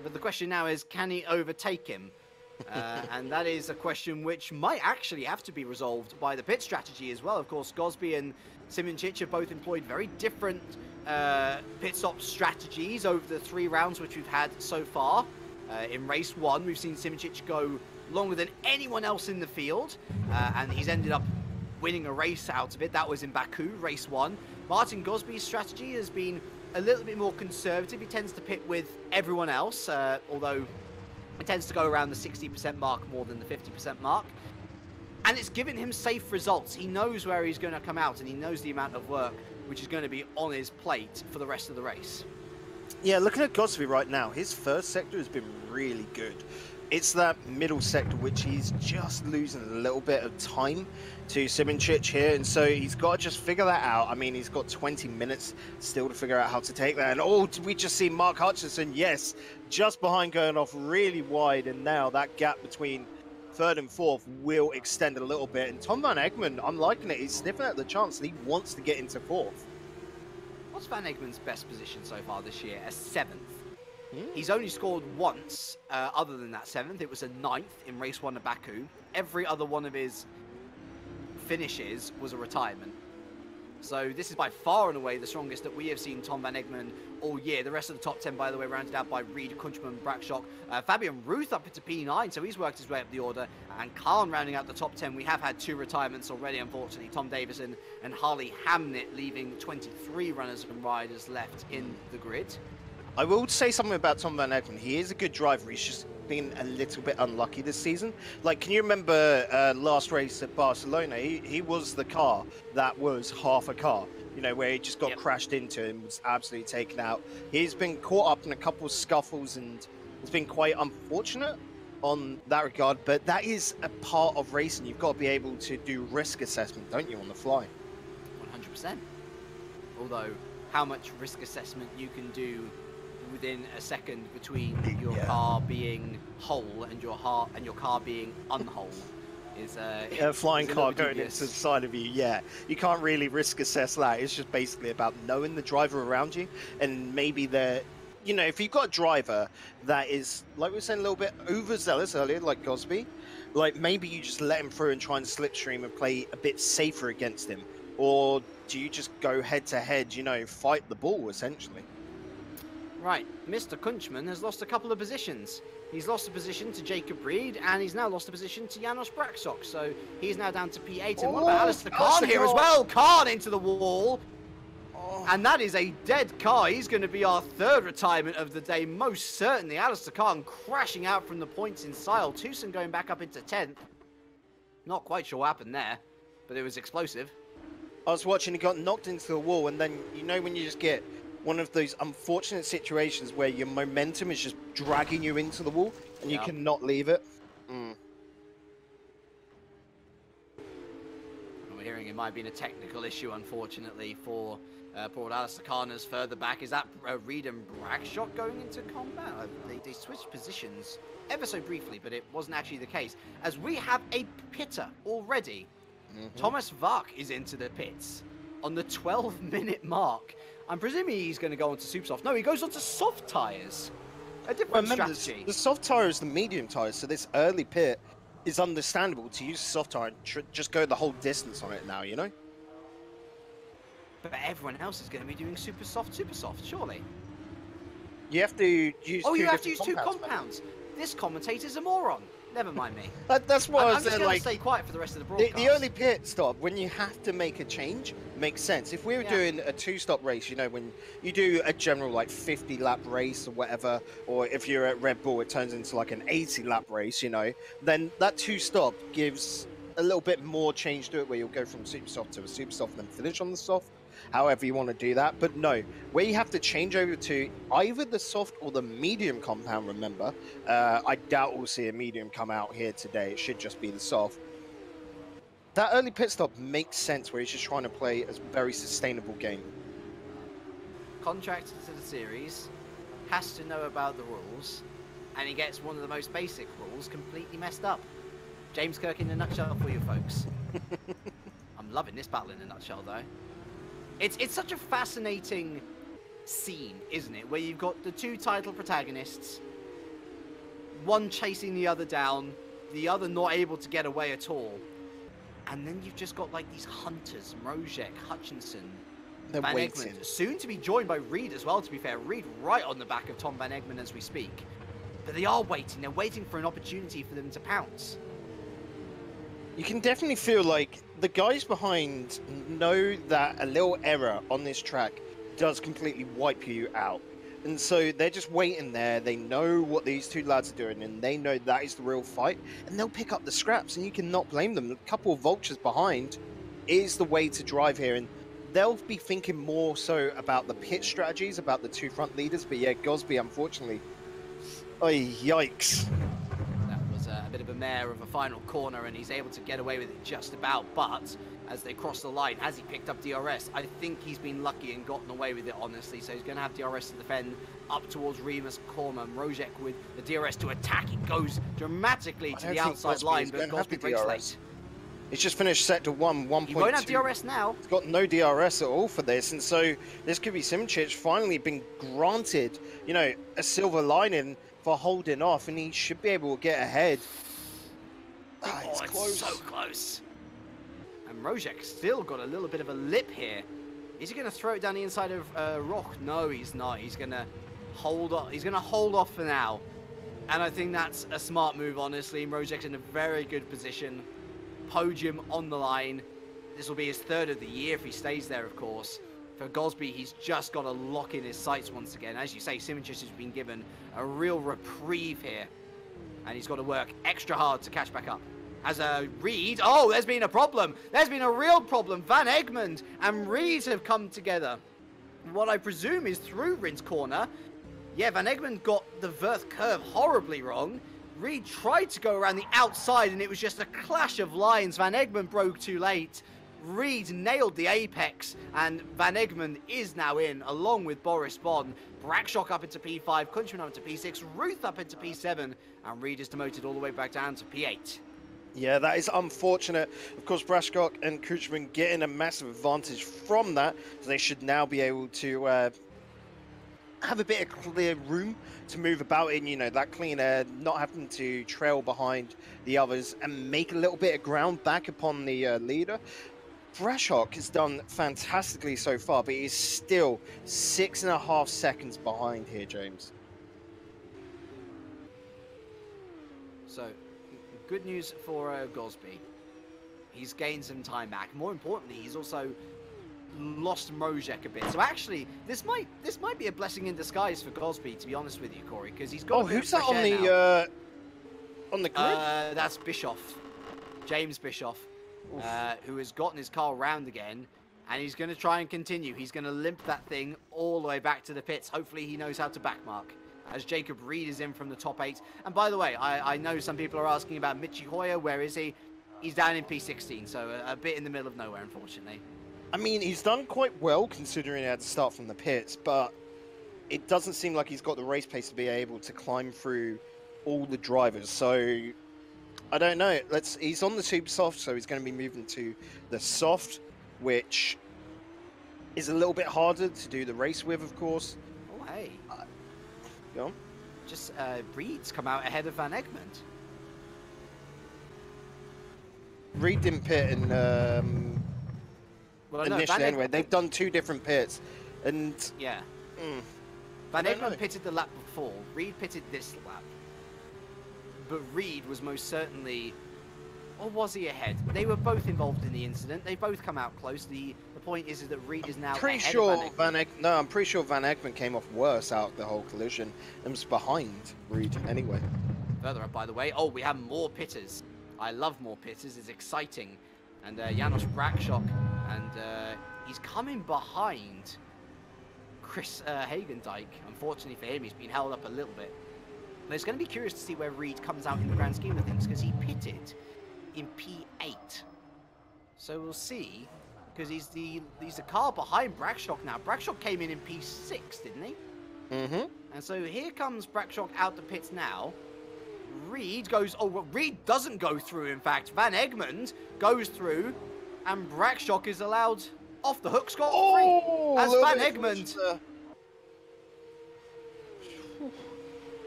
but the question now is, can he overtake him? And that is a question which might actually have to be resolved by the pit strategy as well. Of course, Gosby and SimRacing have both employed very different pit stop strategies over the 3 rounds which we've had so far. In race 1, we've seen SimRacing go longer than anyone else in the field, and he's ended up winning a race out of it. That was in Baku, race 1. Martin Gosby's strategy has been a little bit more conservative. He tends to pit with everyone else, although it tends to go around the 60% mark more than the 50% mark. And it's given him safe results. He knows where he's going to come out, and he knows the amount of work which is going to be on his plate for the rest of the race. Yeah, looking at Gosby right now, his first sector has been really good. It's that middle sector which he's just losing a little bit of time to SimRacing here, and so he's got to just figure that out. I mean, he's got 20 minutes still to figure out how to take that. And oh, did we just see Mark Hutchinson? Yes, just behind, going off really wide, and now that gap between 3rd and 4th will extend a little bit. And Tom Van Egmond, I'm liking it. He's sniffing at the chance, and he wants to get into 4th. What's Van Egmond's best position so far this year? A 7th. He's only scored once, other than that 7th. It was a 9th in race 1 of Baku. Every other one of his finishes was a retirement. So this is by far and away the strongest that we have seen Tom Van Egmond all year. The rest of the top 10, by the way, rounded out by Reed, Kunchman, Brackshock, Fabian Ruth up into P9, so he's worked his way up the order, and Khan rounding out the top 10. We have had 2 retirements already, unfortunately. Tom Davison and Harley Hamnett, leaving 23 runners and riders left in the grid. I will say something about Tom Van Egmond. He is a good driver. He's just been a little bit unlucky this season. Like, can you remember last race at Barcelona? He was the car that was half a car, you know, where he just got crashed into and was absolutely taken out. He's been caught up in a couple of scuffles, and it's been quite unfortunate on that regard. But that is a part of racing. You've got to be able to do risk assessment, don't you, on the fly? 100%. Although, how much risk assessment you can do within a second between your car being whole and your car being unwhole is a flying car going into the side of you. Yeah, you can't really risk assess that. It's just basically about knowing the driver around you, and maybe they're, you know, if you've got a driver that is, like we were saying, a little bit overzealous earlier, like Gosby, like maybe you just let him through and try and slipstream and play a bit safer against him, or do you just go head to head, you know, fight the ball essentially? Right, Mr. Kunchman has lost a couple of positions. He's lost a position to Jacob Reed, and he's now lost a position to Janos Braksok. So he's now down to P8. And what about Alistair Khan here as well? Khan into the wall. And that is a dead car. He's going to be our 3rd retirement of the day, most certainly. Alistair Khan crashing out from the points in Sile. Tucson going back up into 10th. Not quite sure what happened there, but it was explosive. I was watching, he got knocked into the wall, and then, you know, when you just get one of those unfortunate situations where your momentum is just dragging you into the wall and you cannot leave it. We're hearing it might have been a technical issue, unfortunately, for poor Alistair Khan further back. Is that Reed and Brackshock going into combat? They switched positions ever so briefly, but it wasn't actually the case. As we have a pitter already. Thomas Vark is into the pits on the 12-minute mark. I'm presuming he's going to go on to super soft. No, he goes on to soft tyres. A different strategy. The soft tyre is the medium tyre, so this early pit is understandable to use soft tire and just go the whole distance on it now, you know? But everyone else is going to be doing super soft, surely. You have to use you have to use two compounds. This commentator's a moron. Never mind me. That's what I was I'm just saying, going like, to stay quiet for the rest of the broadcast. the early pit stop, when you have to make a change, makes sense. If we were doing a two-stop race, you know, when you do a general, like, 50-lap race or whatever, or if you're at Red Bull, it turns into, like, an 80-lap race, you know, then that two-stop gives a little bit more change to it, where you'll go from super soft to a super soft and then finish on the soft, however you want to do that. But no, where you have to change over to either the soft or the medium compound, remember, I doubt we'll see a medium come out here today. It should just be the soft. That early pit stop makes sense, where he's just trying to play a very sustainable game. Contracted to the series, has to know about the rules, and he gets one of the most basic rules completely messed up. James Kirk in a nutshell for you folks. I'm loving this battle in a nutshell, though. It's such a fascinating scene, isn't it? Where you've got the two title protagonists, one chasing the other down, the other not able to get away at all. And then you've just got like these hunters, Rodger, Hutchinson, They're Van waiting. Egmond, soon to be joined by Reed as well, to be fair. Reed right on the back of Tom Van Egmond as we speak. But they are waiting. They're waiting for an opportunity for them to pounce. You can definitely feel like the guys behind know that a little error on this track does completely wipe you out. And so they're just waiting there. They know what these two lads are doing, and they know that is the real fight. And they'll pick up the scraps, and you cannot blame them. A couple of vultures behind is the way to drive here. And they'll be thinking more so about the pit strategies, about the two front leaders. But yeah, Gosby, unfortunately, oh, yikes. A bit of a mare of a final corner, and he's able to get away with it just about. But as they cross the line, has he picked up DRS? I think he's been lucky and gotten away with it, honestly. So he's going to have DRS to defend up towards Remus Korma. Rodger with the DRS to attack. It goes dramatically to the outside line, but Gosby breaks late. He's just finished sector 1.2. He won't have DRS now. He's got no DRS at all for this, and so this could be Simchich finally been granted, you know, a silver lining for holding off, and he should be able to get ahead. It's close. So close. And Rodger's still got a little bit of a lip here. Is he going to throw it down the inside of Rock? No, he's not. He's going to hold off. He's going to hold off for now. And I think that's a smart move, honestly. Rodger's in a very good position. Podium on the line. This will be his third of the year if he stays there, of course. For Gosby, he's just got to lock in his sights once again. As you say, Simchich has been given a real reprieve here. And he's got to work extra hard to catch back up. As a Reed, oh, there's been a problem. There's been a real problem. Van Egmond and Reed have come together. What I presume is through Rin's corner. Yeah, Van Egmond got the Verth curve horribly wrong. Reed tried to go around the outside, and it was just a clash of lines. Van Egmond broke too late. Reed nailed the apex, and Van Egmond is now in, along with Boris Bond. Brackshock up into P5, Countryman up into P6, Ruth up into P7, and Reed is demoted all the way back down to P8. Yeah, that is unfortunate. Of course, Brackshock and Couchman getting a massive advantage from that, so they should now be able to have a bit of clear room to move about in, you know, that clean air, not having to trail behind the others and make a little bit of ground back upon the leader. Brackshock has done fantastically so far, but he's still 6.5 seconds behind here, James. So, good news for Gosby. He's gained some time back. More importantly, he's also lost Rodger a bit. So actually, this might be a blessing in disguise for Gosby, to be honest with you, Corey, because he's got. Oh, who's that on the grid? That's Bischoff, James Bischoff, who has gotten his car round again, and he's going to try and continue. He's going to limp that thing all the way back to the pits. Hopefully, he knows how to backmark. As Jacob Reed is in from the top 8. And by the way, I know some people are asking about Michi Hoyer. Where is he? He's down in P16, so a bit in the middle of nowhere, unfortunately. I mean, he's done quite well considering he had to start from the pits, but it doesn't seem like he's got the race pace to be able to climb through all the drivers. So, I don't know. He's on the super soft, so he's going to be moving to the soft, which is a little bit harder to do the race with, of course. Oh, hey. Go on. Just Reed's come out ahead of Van Egmond. Reed didn't pit in Well, no, initially anyway. They've done 2 different pits, and yeah. I Van don't know. Egmond pitted the lap before. Reed pitted this lap. But Reed was most certainly, or was he ahead? They were both involved in the incident. They both come out close. The point is that Reed is now pretty ahead sure of Van Egmond. I'm pretty sure Van Egmond came off worse out of the whole collision and was behind Reed anyway. Further up, by the way. Oh, we have more pitters. I love more pitters. It's exciting. And Janos Brakshock, and he's coming behind Chris Hagendijk. Unfortunately for him, he's been held up a little bit. But it's going to be curious to see where Reed comes out in the grand scheme of things, because he pitted in P8. So we'll see, because he's the car behind Brakshock now. Brakshock came in P6, didn't he? Mm-hmm. And so here comes Brakshock out the pits now. Reed goes, oh, well, Reed doesn't go through, in fact. Van Egmond goes through, and Brakshock is allowed off the hook scot-free. As Van Egmond...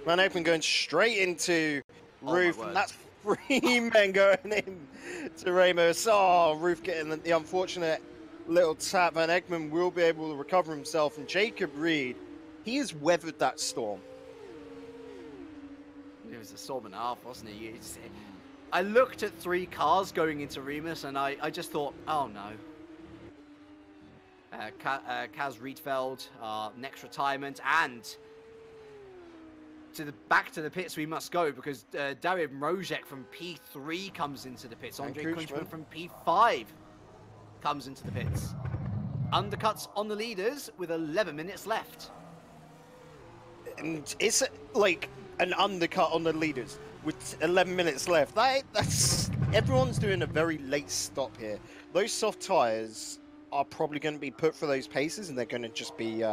Van Egmond going straight into Roof, and that's 3 men going in to Ramos. Oh, Roof getting the unfortunate little tap. Van Egmond will be able to recover himself, and Jacob Reed, he has weathered that storm. It was a storm and a half, wasn't it? I looked at 3 cars going into Remus, and I just thought, oh no. Kaz Rietveld, next retirement, and back to the pits we must go, because Dyer Mrozek from P3 comes into the pits. Andre Kunchman from P5 comes into the pits. Undercuts on the leaders with 11 minutes left. And it's like an undercut on the leaders with 11 minutes left. That's everyone's doing a very late stop here. Those soft tires are probably going to be put for those paces, and they're going to just be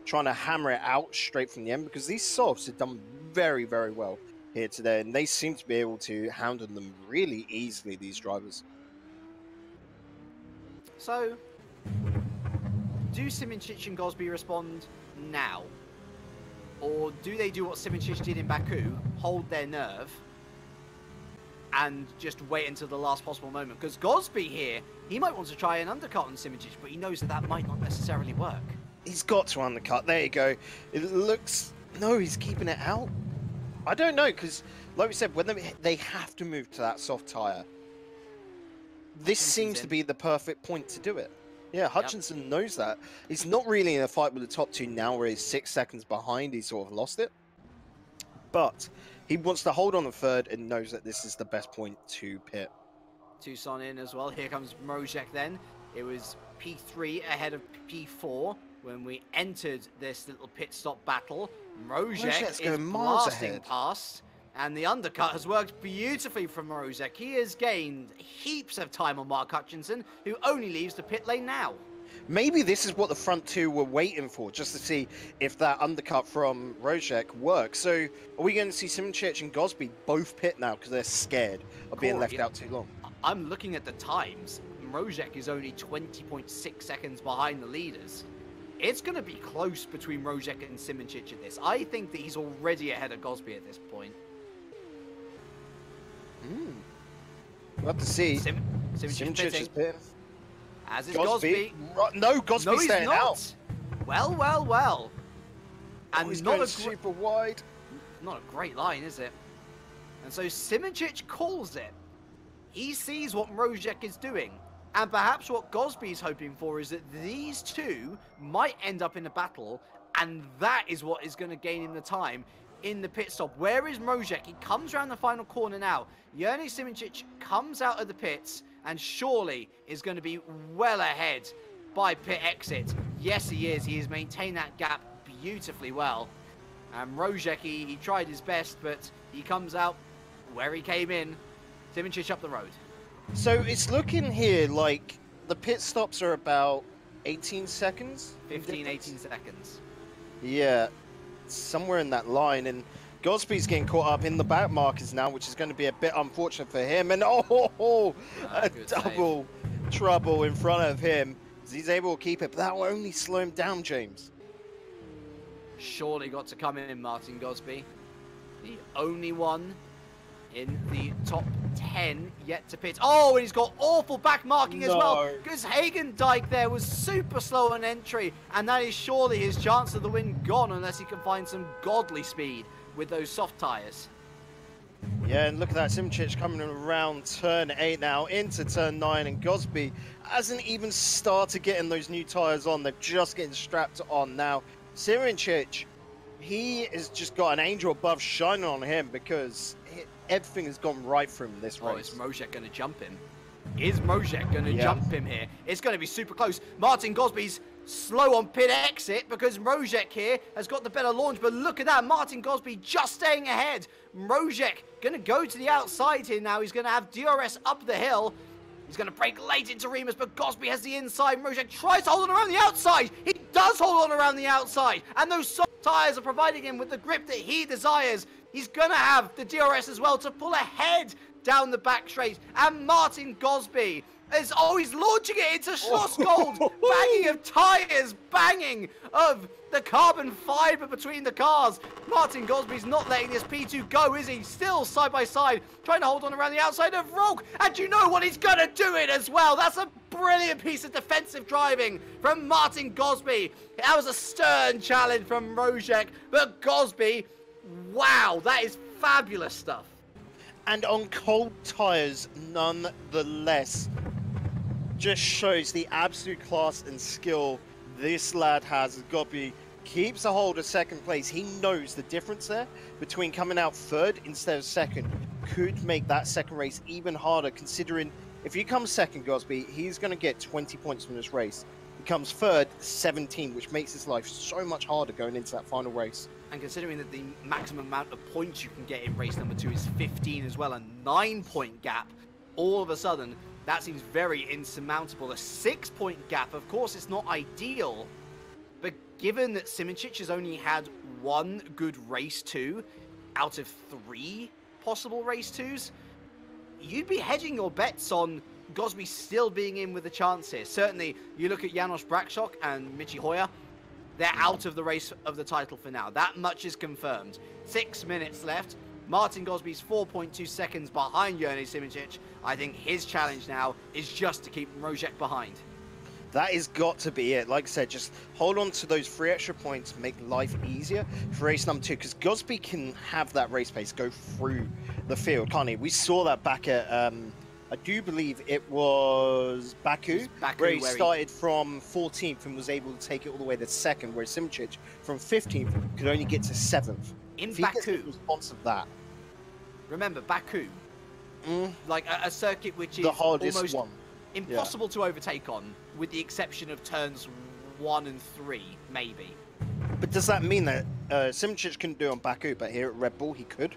trying to hammer it out straight from the end, because these softs have done very, very well here today, and they seem to be able to handle them really easily, these drivers. So, do Simoncic and Gosby respond now? Or do they do what Simoncic did in Baku, hold their nerve, and just wait until the last possible moment? Because Gosby here, he might want to try an undercut on Simoncic, but he knows that that might not necessarily work. He's got to undercut. There you go. It looks... No, he's keeping it out. I don't know, because, like we said, when they have to move to that soft tyre, this seems to be the perfect point to do it. Yeah, Hutchinson knows that. He's not really in a fight with the top 2 now, where he's 6 seconds behind. He sort of lost it. But he wants to hold on the third and knows that this is the best point to pit. Tucson in as well. Here comes Mrozek then. It was P3 ahead of P4 when we entered this little pit stop battle. Mrozek is blasting past, and the undercut has worked beautifully from Mrozek. He has gained heaps of time on Mark Hutchinson, who only leaves the pit lane now. Maybe this is what the front 2 were waiting for, just to see if that undercut from Mrozek works. So, are we going to see Simoncic and Gosby both pit now because they're scared of being left out too long? I'm looking at the times. Mrozek is only 20.6 seconds behind the leaders. It's going to be close between Mrozek and Simoncic at this. I think that he's already ahead of Gosby at this point. We'll have to see. Simoncic is pitting. As is Gosby. No, Gosby's staying out. Well, well, well. And he's not going super wide. Not a great line, is it? And so Simoncic calls it. He sees what Mrozek is doing. And perhaps what Gosby's hoping for is that these 2 might end up in a battle, and that is what is going to gain him the time in the pit stop. Where is Mrozek? He comes around the final corner now. Yerny Simoncic comes out of the pits and surely is going to be well ahead by pit exit. Yes, he is. He has maintained that gap beautifully well. And Mrozek, he tried his best, but he comes out where he came in. Simoncic up the road. So it's looking here like the pit stops are about 18 seconds? 15, 18 seconds. Yeah, somewhere in that line. And Gosby's getting caught up in the back markers now, which is going to be a bit unfortunate for him. And a double trouble in front of him. He's able to keep it, but that will only slow him down, James. Surely got to come in, Martin Gosby. The only one in the top 10 yet to pit. Oh, and he's got awful back marking as well, because Hagendijk there was super slow on entry, and that is surely his chance of the win gone unless he can find some godly speed with those soft tyres. Yeah, and look at that, Simčić coming around turn 8 now into turn 9, and Gosby hasn't even started getting those new tyres on. They're just getting strapped on now. Simčić, he has just got an angel above shining on him because everything has gone right for him this race. Oh, is Rodger going to jump him? Is Rodger going to jump him here? It's going to be super close. Martin Gosby's slow on pit exit because Rodger here has got the better launch, but look at that, Martin Gosby just staying ahead. Rodger going to go to the outside here now. He's going to have DRS up the hill. He's going to break late into Remus, but Gosby has the inside. Rodger tries to hold on around the outside. He does hold on around the outside, and those soft tyres are providing him with the grip that he desires. He's going to have the DRS as well to pull ahead down the back straight. And Martin Gosby is, he's launching it into Schlossgold. Banging of tyres, banging of the carbon fibre between the cars. Martin Gosby's not letting this P2 go, is he? Still side by side, trying to hold on around the outside of Rogue. And you know what? He's going to do it as well. That's a brilliant piece of defensive driving from Martin Gosby. That was a stern challenge from Rodger, but Gosby, wow, that is fabulous stuff. And on cold tyres, nonetheless, just shows the absolute class and skill this lad has. Gosby keeps a hold of second place. He knows the difference there between coming out third instead of second could make that second race even harder, considering if he comes second, Gosby, he's going to get 20 points from this race. He comes third, 17, which makes his life so much harder going into that final race. And considering that the maximum amount of points you can get in race number 2 is 15 as well, a 9-point gap, all of a sudden, that seems very insurmountable. A 6-point gap, of course, it's not ideal, but given that Simčić has only had one good race 2 out of 3 possible race 2s, you'd be hedging your bets on Gosby still being in with a chance here. Certainly, you look at Janos Brakshock and Michi Hoyer, they're out of the race of the title for now. That much is confirmed. 6 minutes left. Martin Gosby's 4.2 seconds behind Jurnej Simčić. I think his challenge now is just to keep Rodger behind. That has got to be it. Like I said, just hold on to those 3 extra points, make life easier for race number 2, because Gosby can have that race pace go through the field, can't he? We saw that back at, I do believe it was Baku where he started from 14th and was able to take it all the way to 2nd, whereas Simčić from 15th could only get to 7th. In if Baku, he gets the response of that. Remember, Baku, like a circuit which is the hardest almost one. Impossible to overtake on, with the exception of turns 1 and 3, maybe. But does that mean that Simčić couldn't do it on Baku, but here at Red Bull he could?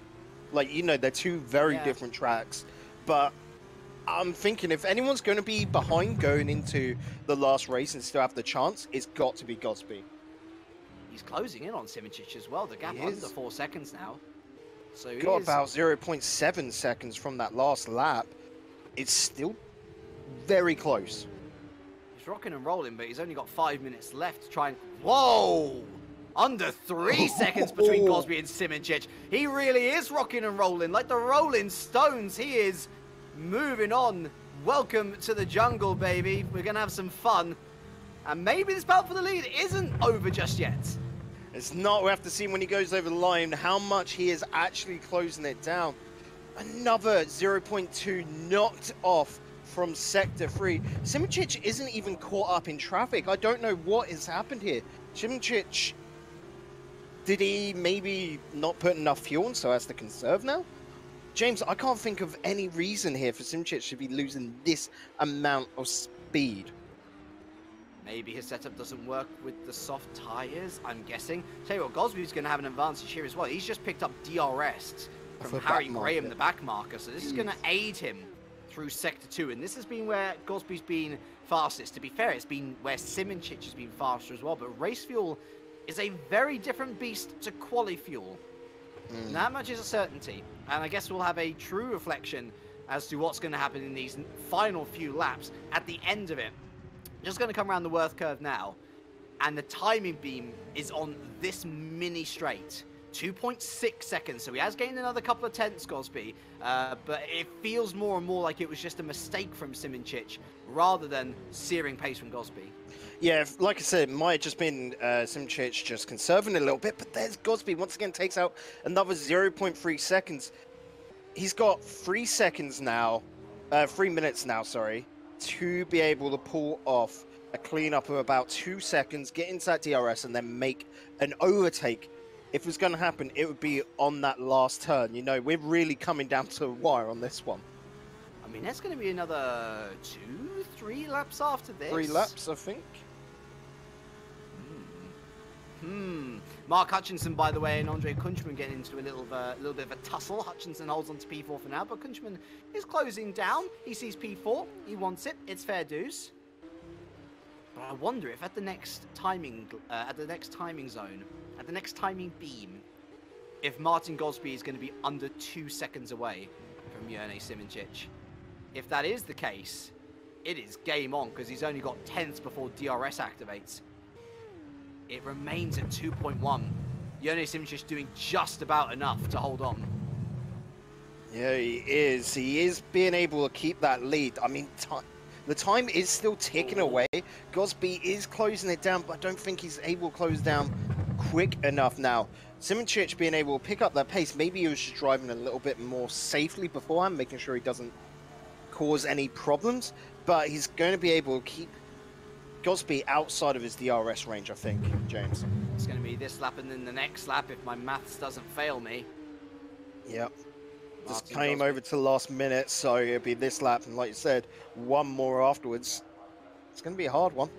Like, you know, they're 2 very different tracks, but I'm thinking if anyone's going to be behind going into the last race and still have the chance, it's got to be Gosby. He's closing in on Simčić as well. The gap under 4 seconds now. So he got is about 0.7 seconds from that last lap. It's still very close. He's rocking and rolling, but he's only got 5 minutes left to try and... Whoa! Under 3 seconds between Gosby and Simčić. He really is rocking and rolling. Like the Rolling Stones, he is moving on. Welcome to the jungle, baby. We're going to have some fun. And maybe this battle for the lead isn't over just yet. It's not. We have to see when he goes over the line how much he is actually closing it down. Another 0.2 knocked off from Sector 3. Simčić isn't even caught up in traffic. I don't know what has happened here. Simčić, did he maybe not put enough fuel in so as to conserve now? James, I can't think of any reason here for Simčić to be losing this amount of speed. Maybe his setup doesn't work with the soft tyres, I'm guessing. Tell you what, Gosby's going to have an advantage here as well. He's just picked up DRS from Harry Graham, the back marker. So this is going to aid him through Sector 2. And this has been where Gosby's been fastest. To be fair, it's been where Simčić has been faster as well. But race fuel is a very different beast to quali fuel. That much is a certainty. And I guess we'll have a true reflection as to what's going to happen in these final few laps at the end of it. Just going to come around the Worth curve now, and the timing beam is on this mini straight. 2.6 seconds, so he has gained another couple of tenths, Gosby, but it feels more and more like it was just a mistake from Simoncic rather than searing pace from Gosby. Yeah, like I said, it might have just been Simoncic just conserving a little bit, but there's Gosby once again takes out another 0.3 seconds. He's got 3 seconds now, 3 minutes now, sorry, to be able to pull off a cleanup of about 2 seconds, get into that DRS, and then make an overtake. If it was going to happen, it would be on that last turn. You know, we're really coming down to the wire on this one. I mean, there's going to be another 2-3 laps after this. 3 laps, I think. Mark Hutchinson, by the way, and Andre Kunchman getting into a little bit of a tussle. Hutchinson holds on to P4 for now, but Kunchman is closing down. He sees P4. He wants it. It's fair dues. But I wonder if at the next timing, zone, at the next timing beam, if Martin Gosby is going to be under 2 seconds away from Jurnej Simoncic. If that is the case, it is game on because he's only got tenths before DRS activates. It remains at 2.1. Jurnej Simoncic doing just about enough to hold on. Yeah, he is. He is being able to keep that lead. I mean, the time is still ticking away. Gosby is closing it down, but I don't think he's able to close down quick enough now. Simoncic being able to pick up that pace. Maybe he was just driving a little bit more safely beforehand, making sure he doesn't cause any problems. But he's going to be able to keep Gosby outside of his DRS range, I think, James. It's going to be this lap and then the next lap if my maths doesn't fail me. Yep. Just Martin came Gosby. over to the last minute, so it'll be this lap, and like you said, one more afterwards. It's going to be a hard one.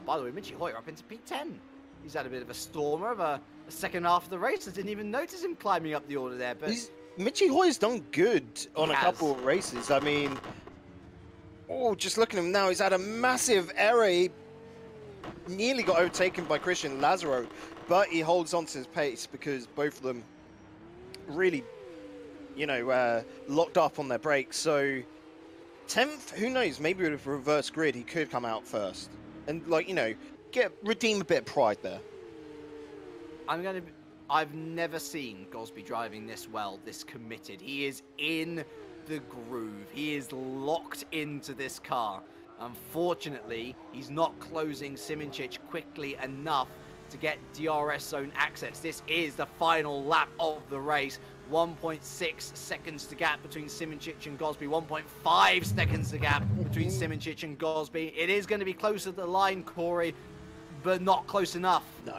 By the way, Michi Hoyer up into P10. He's had a bit of a stormer of a second half of the race. I didn't even notice him climbing up the order there. But Michi Hoyer's done good on He a has. couple of races. I mean, just looking at him now, he's had a massive error. He nearly got overtaken by Christian Lazaro, but he holds on to his pace because both of them really, you know, locked up on their brakes. So 10th, who knows, maybe with a reverse grid he could come out first and, like, you know, redeem a bit of pride there. I've never seen Gosby driving this well, this committed. He is in the groove. He is locked into this car. Unfortunately, he's not closing Simoncic quickly enough to get DRS zone access. This is the final lap of the race. 1.6 seconds to gap between Simoncic and Gosby. 1.5 seconds to gap between Simoncic and Gosby. It is going to be closer to the line, Corey, but not close enough. No.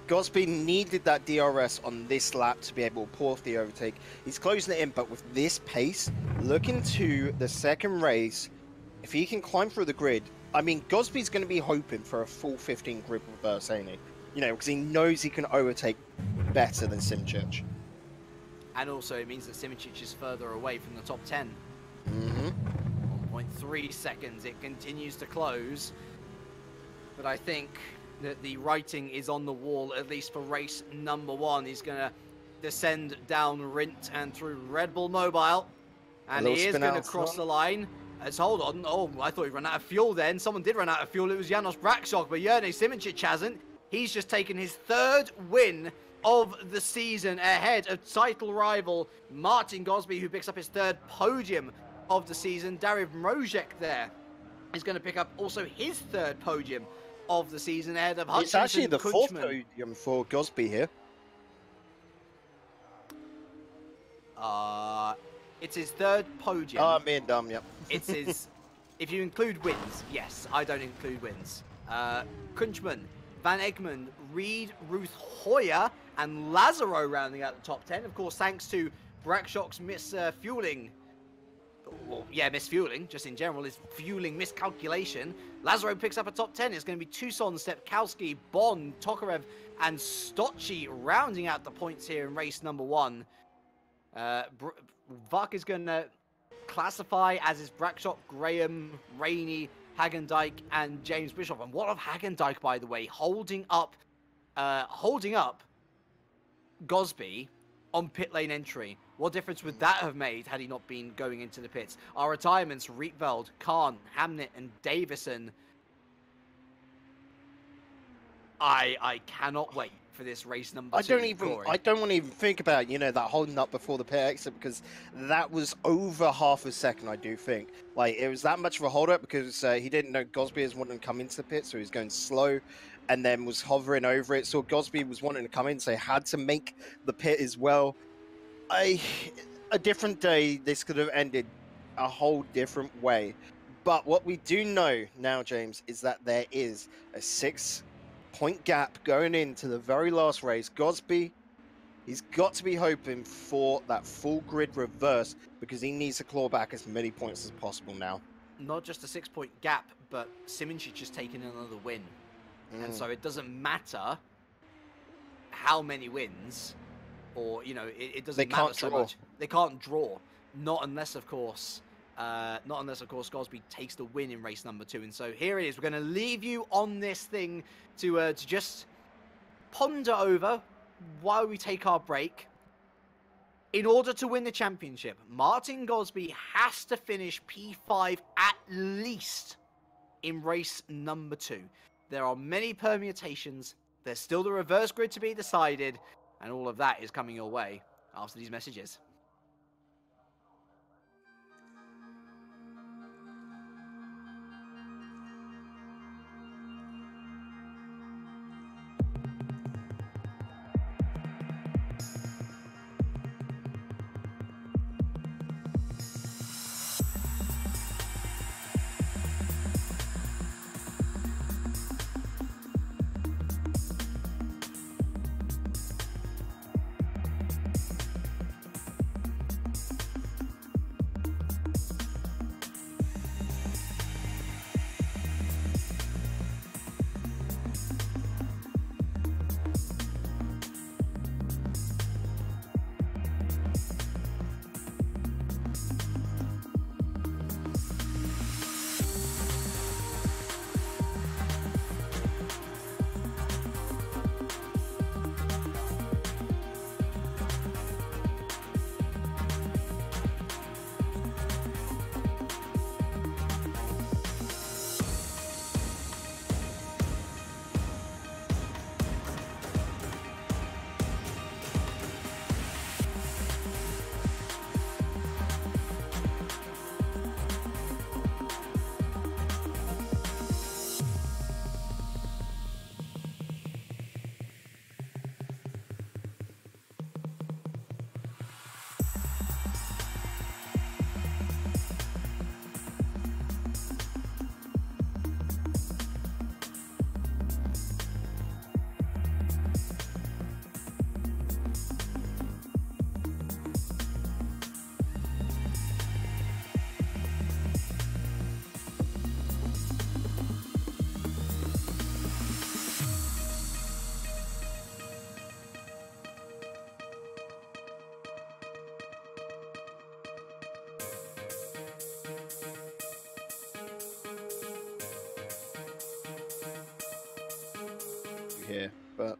Gosby needed that DRS on this lap to be able to pull off the overtake. He's closing it in, but with this pace, looking to the second race, if he can climb through the grid, I mean, Gosby's going to be hoping for a full 15 grid reverse, ain't he? You know, because he knows he can overtake better than Simoncic. And also, it means that Simoncic is further away from the top 10. 1.3 seconds. It continues to close. But I think that the writing is on the wall, at least for race number 1. He's going to descend down Rint and through Red Bull Mobile. And he is going to cross the line. Hold on. Oh, I thought he ran out of fuel then. Someone did run out of fuel. It was Janos Brakshock, but Jurnej Simoncic hasn't. He's just taken his 3rd win of the season ahead of title rival Martin Gosby, who picks up his 3rd podium of the season. Dyer Mrozek there is going to pick up also his 3rd podium of the season ahead of Hutchinson. It's actually the Kunchman. 4th podium for Gosby here. It's his 3rd podium. I'm being dumb, yep. It's his... If you include wins, yes, I don't include wins. Kunchman, Van Egmond, Reed, Ruth Hoyer, and Lazaro rounding out the top 10. Of course, thanks to Brakshock's misfueling. Well, yeah, misfueling, just in general, is fueling miscalculation. Lazaro picks up a top 10. It's going to be Tucson, Stepkowski, Bond, Tokarev, and Stocci rounding out the points here in race number 1. Vuk is going to classify as is Brakshock, Graham, Rainey, Hagendijk, and James Bischoff. And what of Hagendijk, by the way, holding up Gosby on pit lane entry. What difference would that have made had he not been going into the pits? Our retirements, Rietveld, Kahn, Hamnet, and Davison. I cannot wait for this race number 2. I don't want to even think about, you know, that holding up before the pit exit, because that was over half a second, I do think. Like, it was that much of a hold up because he didn't know Gosby was wanting to come into the pit, so he was going slow and then was hovering over it. So Gosby was wanting to come in, so he had to make the pit as well. A different day, this could have ended a whole different way. But what we do know now, James, is that there is a 6-point gap going into the very last race. Gosby, he's got to be hoping for that full grid reverse because he needs to claw back as many points as possible now. Not just a 6-point gap, but Simoncic has taken another win. And so it doesn't matter how many wins, or, you know, it doesn't matter so much. They can't draw. Not unless, of course, Gosby takes the win in race number 2. And so here it is. We're going to leave you on this thing to just ponder over while we take our break. In order to win the championship, Martin Gosby has to finish P5 at least in race number 2. There are many permutations. There's still the reverse grid to be decided. And all of that is coming your way after these messages. Here, but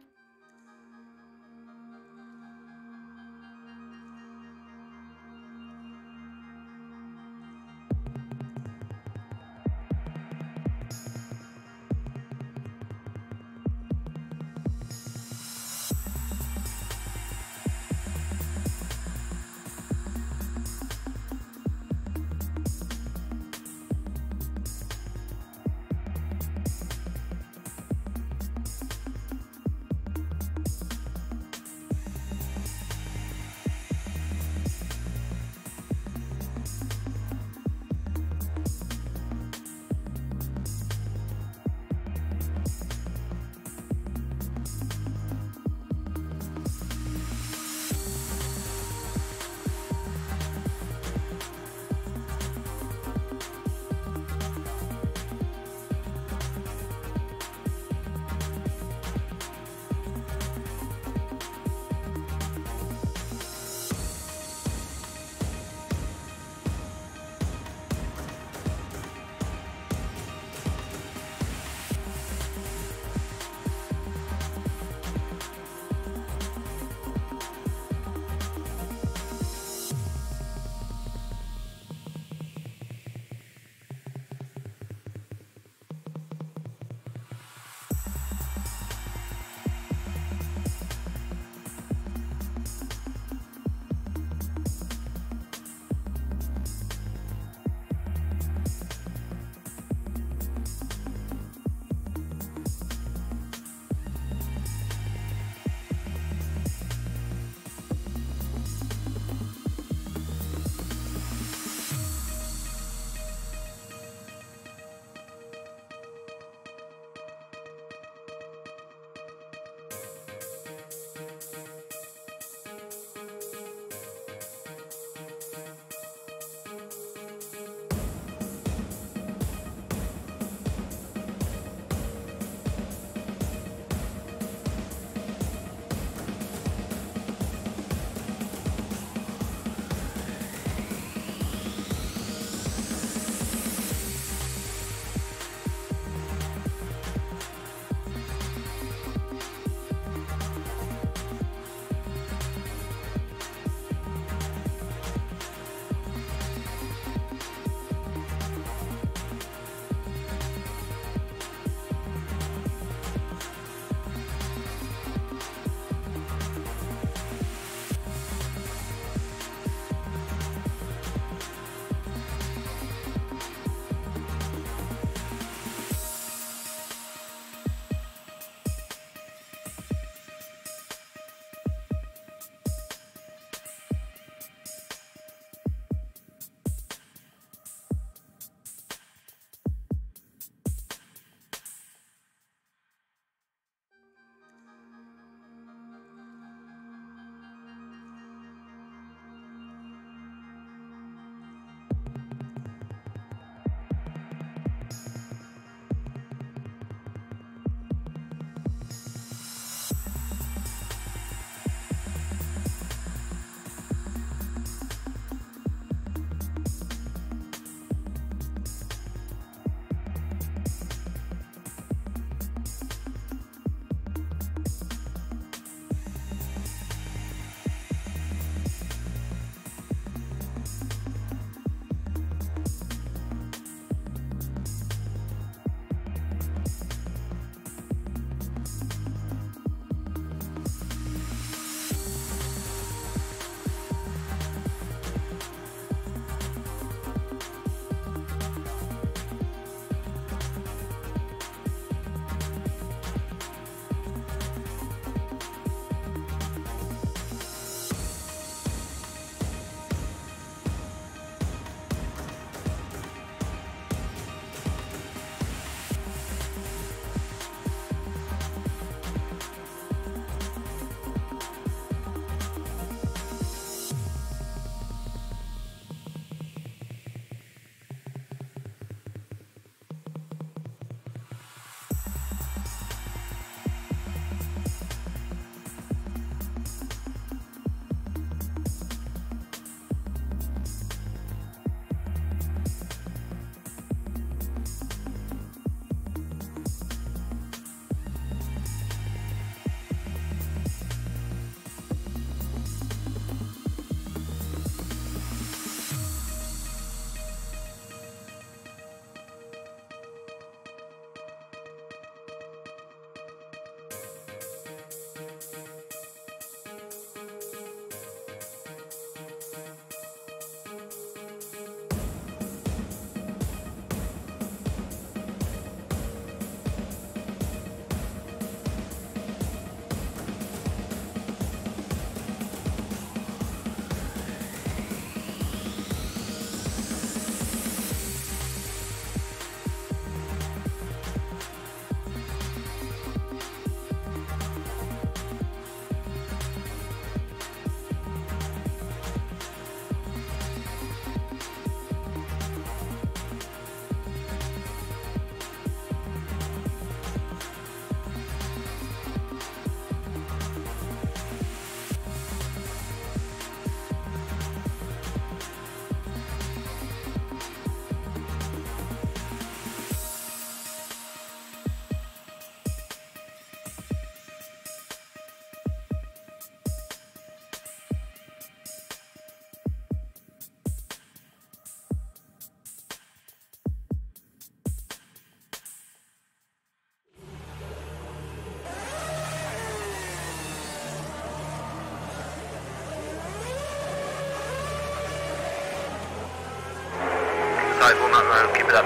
Bravo, keep it up.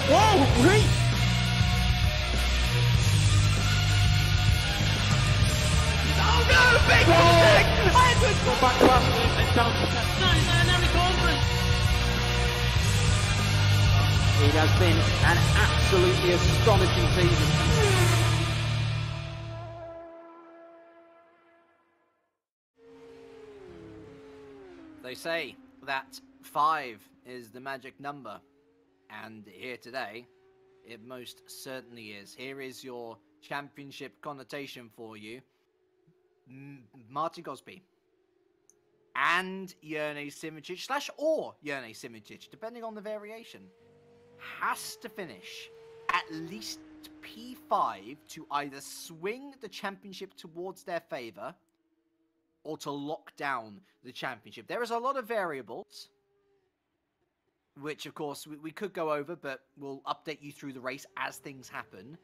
Whoa, Reed! Oh no, big mistake! I had to go back to us and down to 10. No, he's an early conference. It has been an absolutely astonishing season. They say that 5 is the magic number, and here today, it most certainly is. Here is your championship connotation for you. Martin Gosby and Jerne Simoncic / or Jerne Simoncic, depending on the variation, has to finish at least P5 to either swing the championship towards their favour or to lock down the championship. There is a lot of variables, which of course we could go over, but we'll update you through the race as things happen.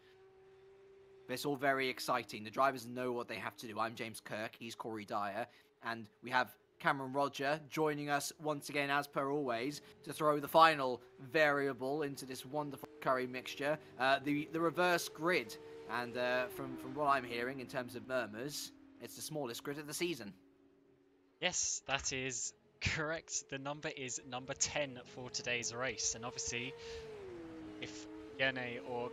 But it's all very exciting. The drivers know what they have to do. I'm James Kirk, he's Corey Dyer, and we have Cameron Rodger joining us once again, as per always, to throw the final variable into this wonderful curry mixture, the reverse grid. And from what I'm hearing in terms of murmurs, it's the smallest grid of the season. Yes, that is correct. The number is number 10 for today's race, and obviously if Jerne or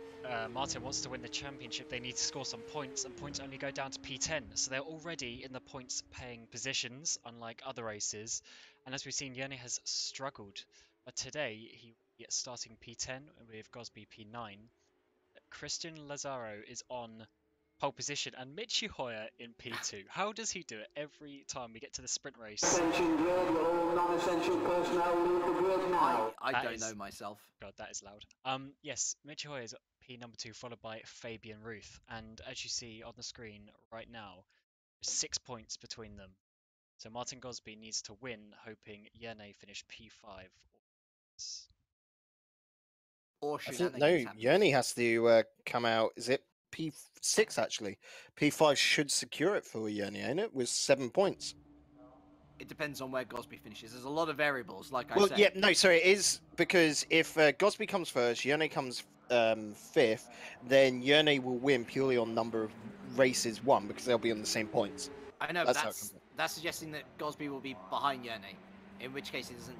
Martin wants to win the championship, they need to score some points, and points only go down to P10, so they're already in the points paying positions, unlike other races. And as we've seen, Jerne has struggled, but today he is starting P10 with Gosby P9. Christian Lazaro is on pole position, and Michi Hoyer in P2. How does he do it every time we get to the sprint race? Attention grid, will all non-essential personnel leave the grid now? I don't know myself. God, that is loud. Yes, Michi Hoyer is P number 2, followed by Fabian Ruth. And as you see on the screen right now, 6 points between them. So Martin Gosby needs to win, hoping Jerne finish P5. Or No, Jerne has to come out. Is it P6 actually? P5 should secure it for Jerne, ain't it? With 7 points. It depends on where Gosby finishes. There's a lot of variables, like I said. Well, yeah, no, sorry, it is because if Gosby comes first, Jerne comes 5th, then Jerne will win purely on number of races won because they'll be on the same points. I know, that's suggesting that Gosby will be behind Jerne, in which case it doesn't.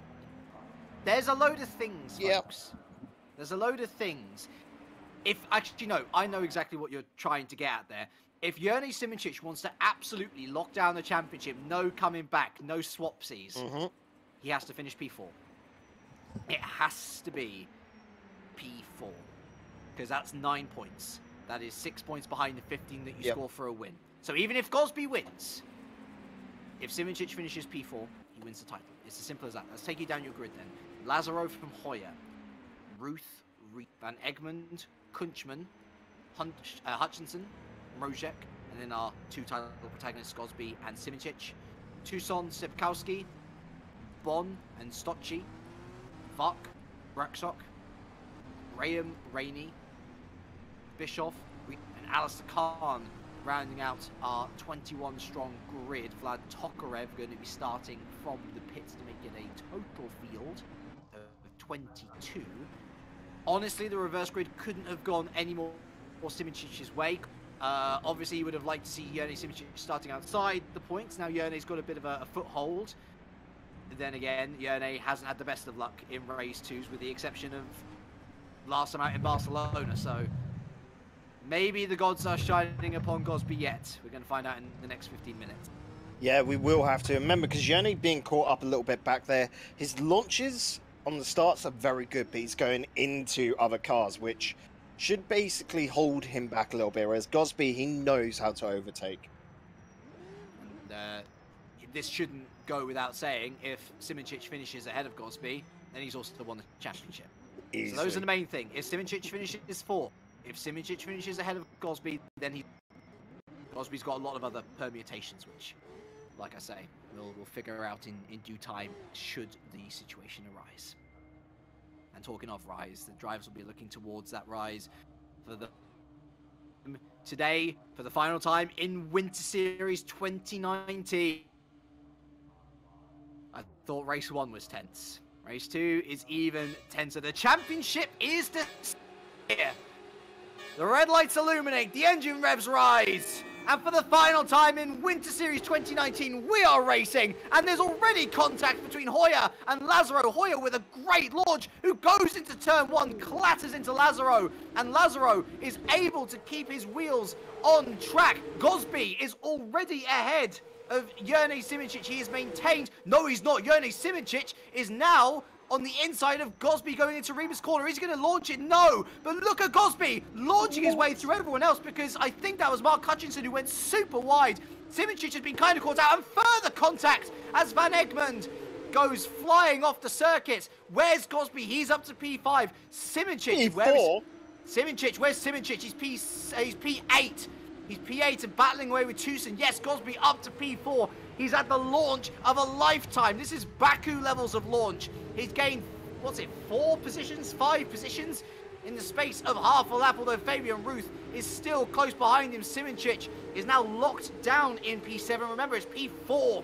There's a load of things, folks. There's a load of things. If actually, no, I know exactly what you're trying to get at there. If Jerne Simoncic wants to absolutely lock down the championship, no coming back, no swapsies, he has to finish P4. It has to be P4. Because that's 9 points. That is 6 points behind the 15 that you score for a win. So even if Gosby wins, if Simoncic finishes P4, he wins the title. It's as simple as that. Let's take you down your grid then. Lazaro from Hoyer, Ruth, Van Egmond, Kunchman, Hutchinson, Mrozek, and then our 2 title protagonists, Gosby and Simoncic. Tucson, Sipkowski, Bon and Stocci, Vuk, Braksok, Graham, Rainey, Bischoff, and Alistair Khan, rounding out our 21-strong grid. Vlad Tokarev going to be starting from the pits to make it a total field of 22. Honestly, the reverse grid couldn't have gone any more Simoncic's way. Obviously, you would have liked to see Jerne Simoncic starting outside the points. Now, Jerne's got a bit of a foothold. Then again, Jerne hasn't had the best of luck in race 2s, with the exception of last time out in Barcelona. So maybe the gods are shining upon Gosby yet. We're going to find out in the next 15 minutes. Yeah, we will have to remember, because Jerne being caught up a little bit back there, his launches on the starts are very good, but he's going into other cars, which should basically hold him back a little bit, whereas Gosby, he knows how to overtake. And, this shouldn't go without saying, if Simoncic finishes ahead of Gosby, then he's also won the championship. Easily. So those are the main thing. If Simoncic finishes 4th, if Simoncic finishes ahead of Gosby, then Gosby's got a lot of other permutations, which, like I say, we'll figure out in due time, should the situation arise. And talking of rise, the drivers will be looking towards that rise for the today for the final time in Winter Series 2019. I thought race 1 was tense. Race 2 is even tenser. The championship is here. The red lights illuminate, the engine revs rise. And for the final time in Winter Series 2019, we are racing. And there's already contact between Hoyer and Lazaro. Hoyer with a great launch, who goes into turn 1, clatters into Lazaro. And Lazaro is able to keep his wheels on track. Gosby is already ahead of Jurnej Simoncic. He is maintained. No, he's not. Jurnej Simoncic is now on the inside of Gosby going into Reba's corner. Is he going to launch it? No. But look at Gosby launching his way through everyone else, because I think that was Mark Hutchinson who went super wide. Simoncic has been kind of caught out, and further contact as Van Egmond goes flying off the circuit. Where's Gosby? He's up to P5. Simoncic, Simoncic, where's Simoncic? He's P8. He's P8 and battling away with Tucson. Yes, Gosby up to P4. He's at the launch of a lifetime. This is Baku levels of launch. He's gained, 5 positions in the space of half a lap, although Fabian Ruth is still close behind him. Simoncic is now locked down in P7. Remember, it's P4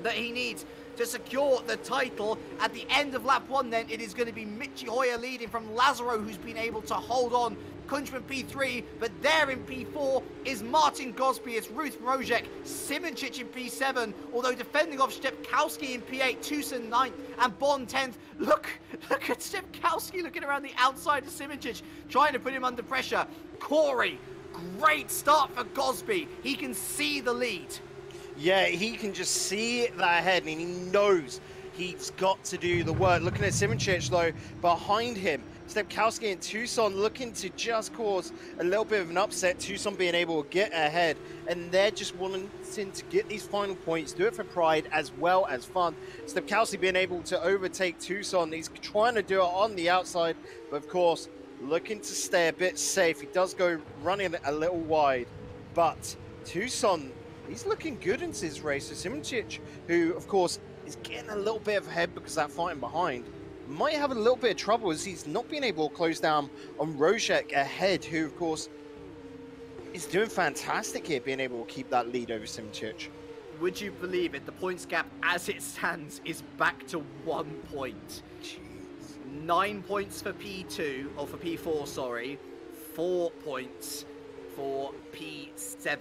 that he needs to secure the title. At the end of lap 1, then, it is going to be Michi Hoyer leading from Lazaro, who's been able to hold on. Kunchman P3, but there in P4 is Martin Gosby. It's Ruth Mrozek, Simoncic in P7, although defending off Stepkowski in P8, Tucson 9th, and Bond 10th. Look at Stepkowski looking around the outside of Simoncic, trying to put him under pressure. Corey, great start for Gosby. He can see the lead. Yeah, he can just see that ahead, and he knows he's got to do the work. Looking at Simoncic, though, behind him, Stepkowski and Tucson looking to just cause a little bit of an upset. Tucson being able to get ahead, and they're just wanting to get these final points, do it for pride as well as fun. Stepkowski being able to overtake Tucson. He's trying to do it on the outside, but of course, looking to stay a bit safe. He does go running a little wide, but Tucson, he's looking good into his race. So Simoncic, who of course is getting a little bit of ahead because that fighting behind, might have a little bit of trouble as he's not being able to close down on Rodger ahead, who of course is doing fantastic here, being able to keep that lead over Simoncic. Would you believe it? The points gap as it stands is back to 1 point. Jeez. 9 points for P2, or for P4, sorry. 4 points for P7.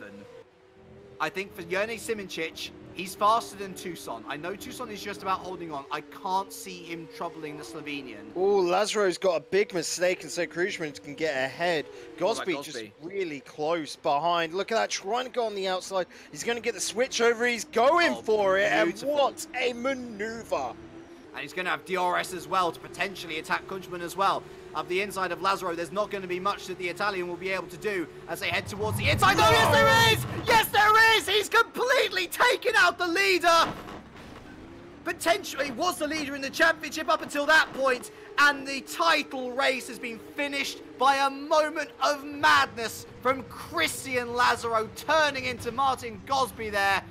I think for Jurnej Simoncic, he's faster than Tucson. I know Tucson is just about holding on. I can't see him troubling the Slovenian. Oh, Lazaro's got a big mistake, and so Krujman can get ahead. Gosby just really close behind. Look at that, trying to go on the outside. He's going to get the switch over. He's going for it, beautiful. And what a maneuver. And he's going to have DRS as well to potentially attack Kunchman as well. Up the inside of Lazaro, there's not going to be much that the Italian will be able to do as they head towards the inside. No, yes there is! Yes there is! He's completely taken out the leader! Potentially was the leader in the championship up until that point, and the title race has been finished by a moment of madness from Christian Lazaro turning into Martin Gosby there.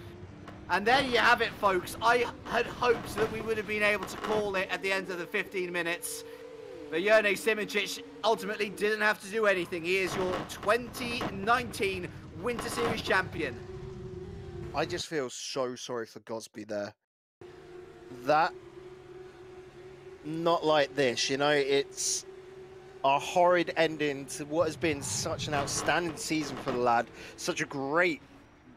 And there you have it, folks. I had hoped that we would have been able to call it at the end of the 15 minutes. But Jurnej Simoncic ultimately didn't have to do anything. He is your 2019 Winter Series champion. I just feel so sorry for Gosby there. That, not like this, you know, it's a horrid ending to what has been such an outstanding season for the lad. Such a great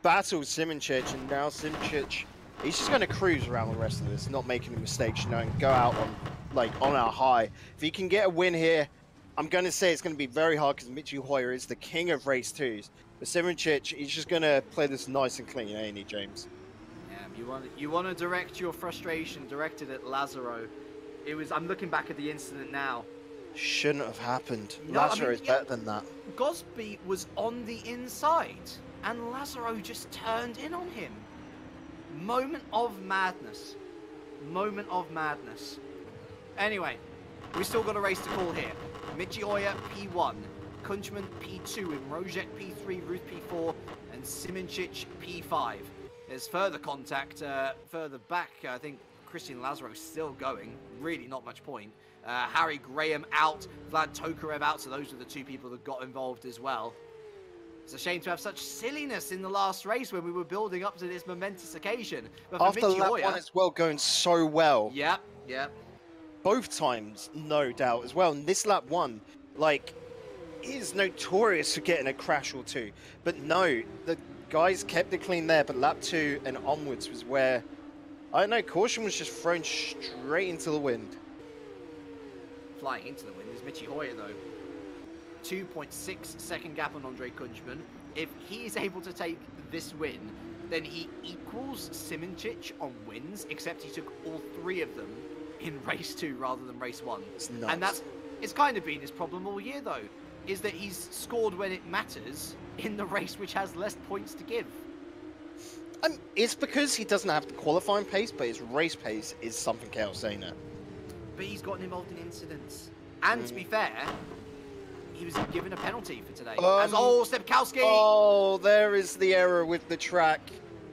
battle with Simoncic, and now Simoncic, he's just going to cruise around the rest of this, not making any mistakes, you know, and go out on our high. If he can get a win here, I'm going to say it's going to be very hard because Michi Hoyer is the king of race twos. But Simoncic, he's just going to play this nice and clean, ain't he, James? Yeah, you want to direct your frustration directed at Lazaro. I'm looking back at the incident now. Shouldn't have happened. No, Lazaro is better than that. Gosby was on the inside, and Lazaro just turned in on him. Moment of madness. Moment of madness. Anyway, we still got a race to call here. Michi Hoyer P1, Kunchman P2, and Rodger P3, Ruth P4, and Simoncic P5. There's further contact further back. I think Christian Lazaro is still going. Really not much point. Harry Graham out, Vlad Tokarev out, so those were the two people that got involved as well. It's a shame to have such silliness in the last race when we were building up to this momentous occasion. But for After Michi lap Hoyer, 1 as well, going so well. Yep. Both times, no doubt as well. And this lap 1, like, is notorious for getting a crash or two. But no, the guys kept it clean there. But lap 2 and onwards was where, I don't know, caution was just thrown straight into the wind. Flying into the wind is Michi Hoyer, though. 2.6 second gap on Andre Kunchman. If he is able to take this win, then he equals Simoncic on wins, except he took all 3 of them in race 2 rather than race 1. It's nuts. And it's kind of been his problem all year, though, is that he's scored when it matters in the race which has less points to give. It's because he doesn't have the qualifying pace, but his race pace is something else, ain't it? But he's gotten involved in incidents. And to be fair, he was given a penalty for today. Stepkowski! Oh, there is the error with the track.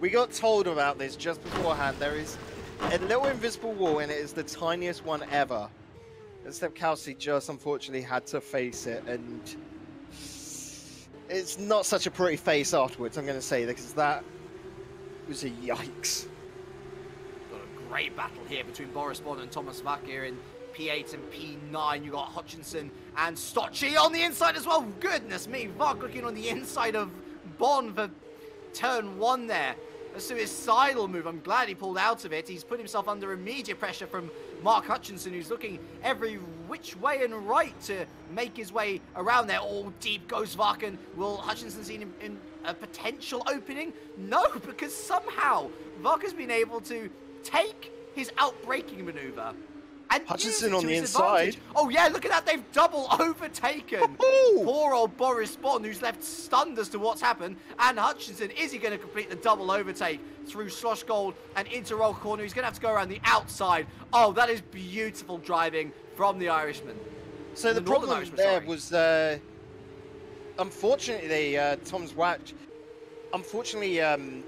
We got told about this just beforehand. There is a little invisible wall, and it is the tiniest one ever. And Stepkowski just unfortunately had to face it, and it's not such a pretty face afterwards, I'm going to say, because that was a yikes. Got a great battle here between Boris Bond and Thomas Vacher in P8 and P9. You got Hutchinson and Stocci on the inside as well. Goodness me, Vach looking on the inside of Bond for turn 1 there. A suicidal move. I'm glad he pulled out of it. He's put himself under immediate pressure from Mark Hutchinson, who's looking every which way and right to make his way around there. Oh, deep goes Vach, and will Hutchinson see him in a potential opening? No, because somehow Vach has been able to take his outbraking maneuver and Hutchinson use it on to the his inside. advantage. Oh yeah, look at that, they've double overtaken. Poor old Boris Bond, who's left stunned as to what's happened. And Hutchinson, is he going to complete the double overtake through Slosh Gold and into Roll Corner? He's going to have to go around the outside. Oh, that is beautiful driving from the Irishman. So the problem there was, unfortunately, Thomas Watch, unfortunately,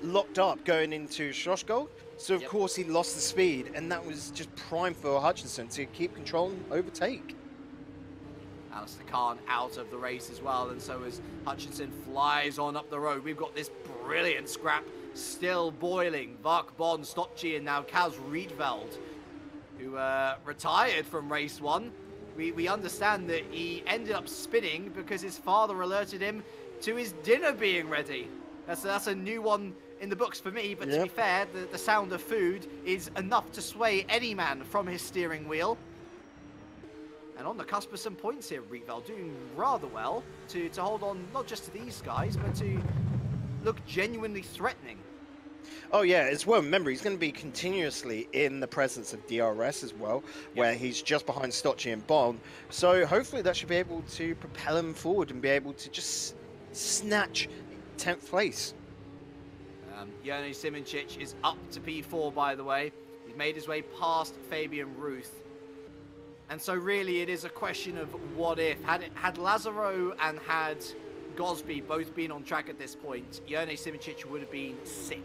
locked up going into Slosh Gold. So, of course, he lost the speed, and that was just prime for Hutchinson to keep control and overtake. Alistair Khan out of the race as well, and so as Hutchinson flies on up the road, we've got this brilliant scrap still boiling. Vach, Bond, Stocci, and now Kaz Rietveld, who retired from race 1. We understand that he ended up spinning because his father alerted him to his dinner being ready. That's a new one in the books for me, but to be fair, the sound of food is enough to sway any man from his steering wheel. And on the cusp of some points here, Rietveld doing rather well to hold on not just to these guys, but to look genuinely threatening. Oh yeah, as well, remember, he's going to be continuously in the presence of DRS as well, where he's just behind Stocci and Bond. So hopefully that should be able to propel him forward and be able to just snatch 10th place. Jernej Simoncic is up to P4, by the way. He's made his way past Fabian Ruth. And so really it is a question of what if. Had Lazaro and had Gosby both been on track at this point, Jernej Simoncic would have been 6th.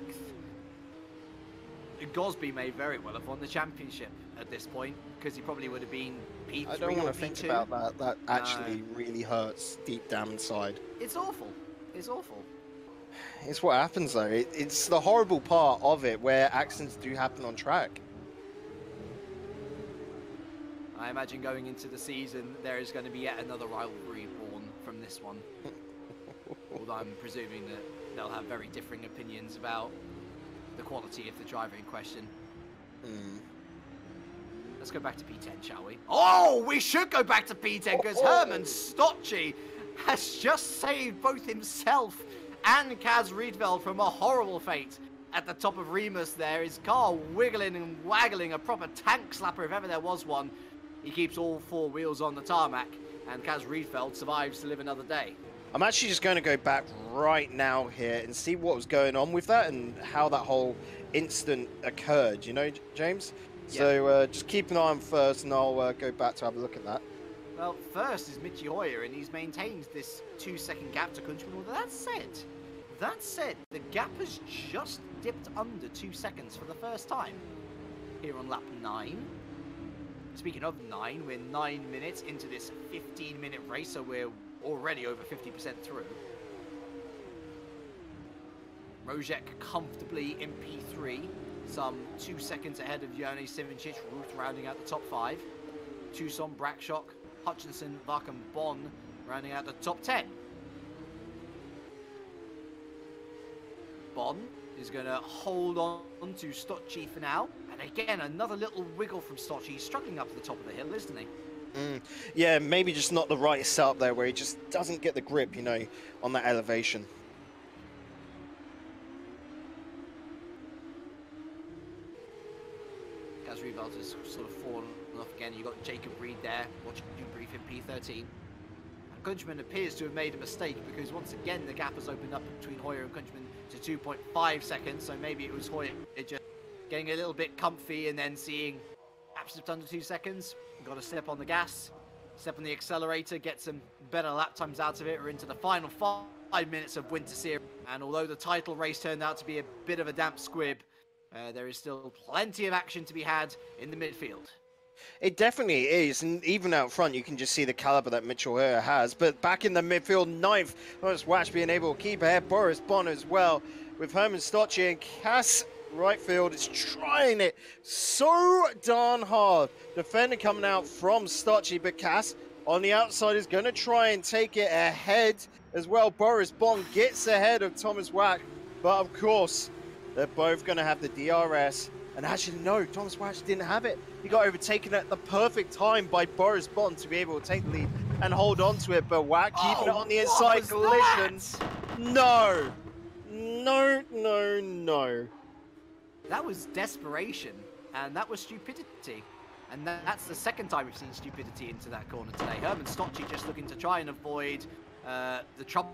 Gosby may very well have won the championship at this point, because he probably would have been P3 I don't want to think P2. about that. That actually really hurts deep down inside. It's awful. It's awful. It's what happens though. It's the horrible part of it where accidents do happen on track. I imagine going into the season there is going to be yet another rivalry born from this one. Although I'm presuming that they'll have very differing opinions about the quality of the driver in question. Let's go back to P10, shall we? Oh, we should go back to P10 because Herman Stocci has just saved both himself and Kaz Rietveld from a horrible fate. At the top of Remus there, his car wiggling and waggling, a proper tank slapper if ever there was one. He keeps all 4 wheels on the tarmac, and Kaz Rietveld survives to live another day. I'm actually just going to go back right now here and see what was going on with that and how that whole incident occurred, you know, James? Yeah. So just keep an eye on first, and I'll go back to have a look at that. Well, first is Michi Hoyer, and he's maintained this 2-second gap to Kunchman. Well, that said, the gap has just dipped under 2 seconds for the first time here on lap 9. Speaking of 9, we're 9 minutes into this 15-minute race, so we're already over 50% through. Rodger comfortably in P3, some 2 seconds ahead of Jone Simoncic, rounding out the top 5. Tucson, Brakshock, Hutchinson, Vach and Bon rounding out the top 10. Bon is going to hold on to Stocci for now. And again, another little wiggle from Stocci. He's struggling up to the top of the hill, isn't he? Yeah, maybe just not the right setup there where he just doesn't get the grip, you know, on that elevation. As Reveld has sort of fallen off again. You've got Jacob Reed there, watching you brief in P13. And Kunchman appears to have made a mistake because once again the gap has opened up between Hoyer and Kunchman to 2.5 seconds. So maybe it was Hoyer just getting a little bit comfy and then seeing absolute under 2 seconds. Got to step on the gas, step on the accelerator, get some better lap times out of it. We're into the final 5 minutes of Winter Series. And although the title race turned out to be a bit of a damp squib, there is still plenty of action to be had in the midfield. It definitely is, and even out front you can just see the caliber that Mitchell Hoyer has. But back in the midfield, 9th, Boris Wash being able to keep ahead, Boris Bon as well, with Herman Stocci and Cass right field is trying it so darn hard. Defender coming out from Stocci, but Cass on the outside is going to try and take it ahead as well. Boris Bon gets ahead of Thomas Wack, but of course, they're both going to have the DRS. And actually, no, Thomas Wack didn't have it. He got overtaken at the perfect time by Boris Bon to be able to take the lead and hold on to it. But Wack keeping it on the inside collision. No. No, no, no. That was desperation, and that was stupidity. And that's the second time we've seen stupidity into that corner today. Herman Stocci just looking to try and avoid the trouble,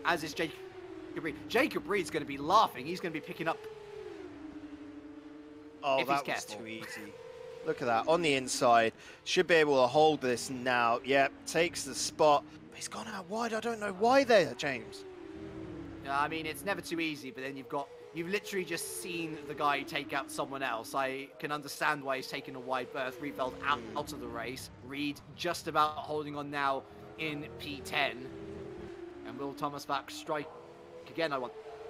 as is Jacob Reed. Jacob Reed's going to be laughing. He's going to be picking up. Oh, that was too easy. Look at that, on the inside. Should be able to hold this now. Yep, takes the spot. But he's gone out wide. I don't know why there, James. I mean, it's never too easy, but then you've literally just seen the guy take out someone else. I can understand why he's taken a wide berth. Reveld out of the race. Reed just about holding on now in P10. And will Thomas Vac strike again?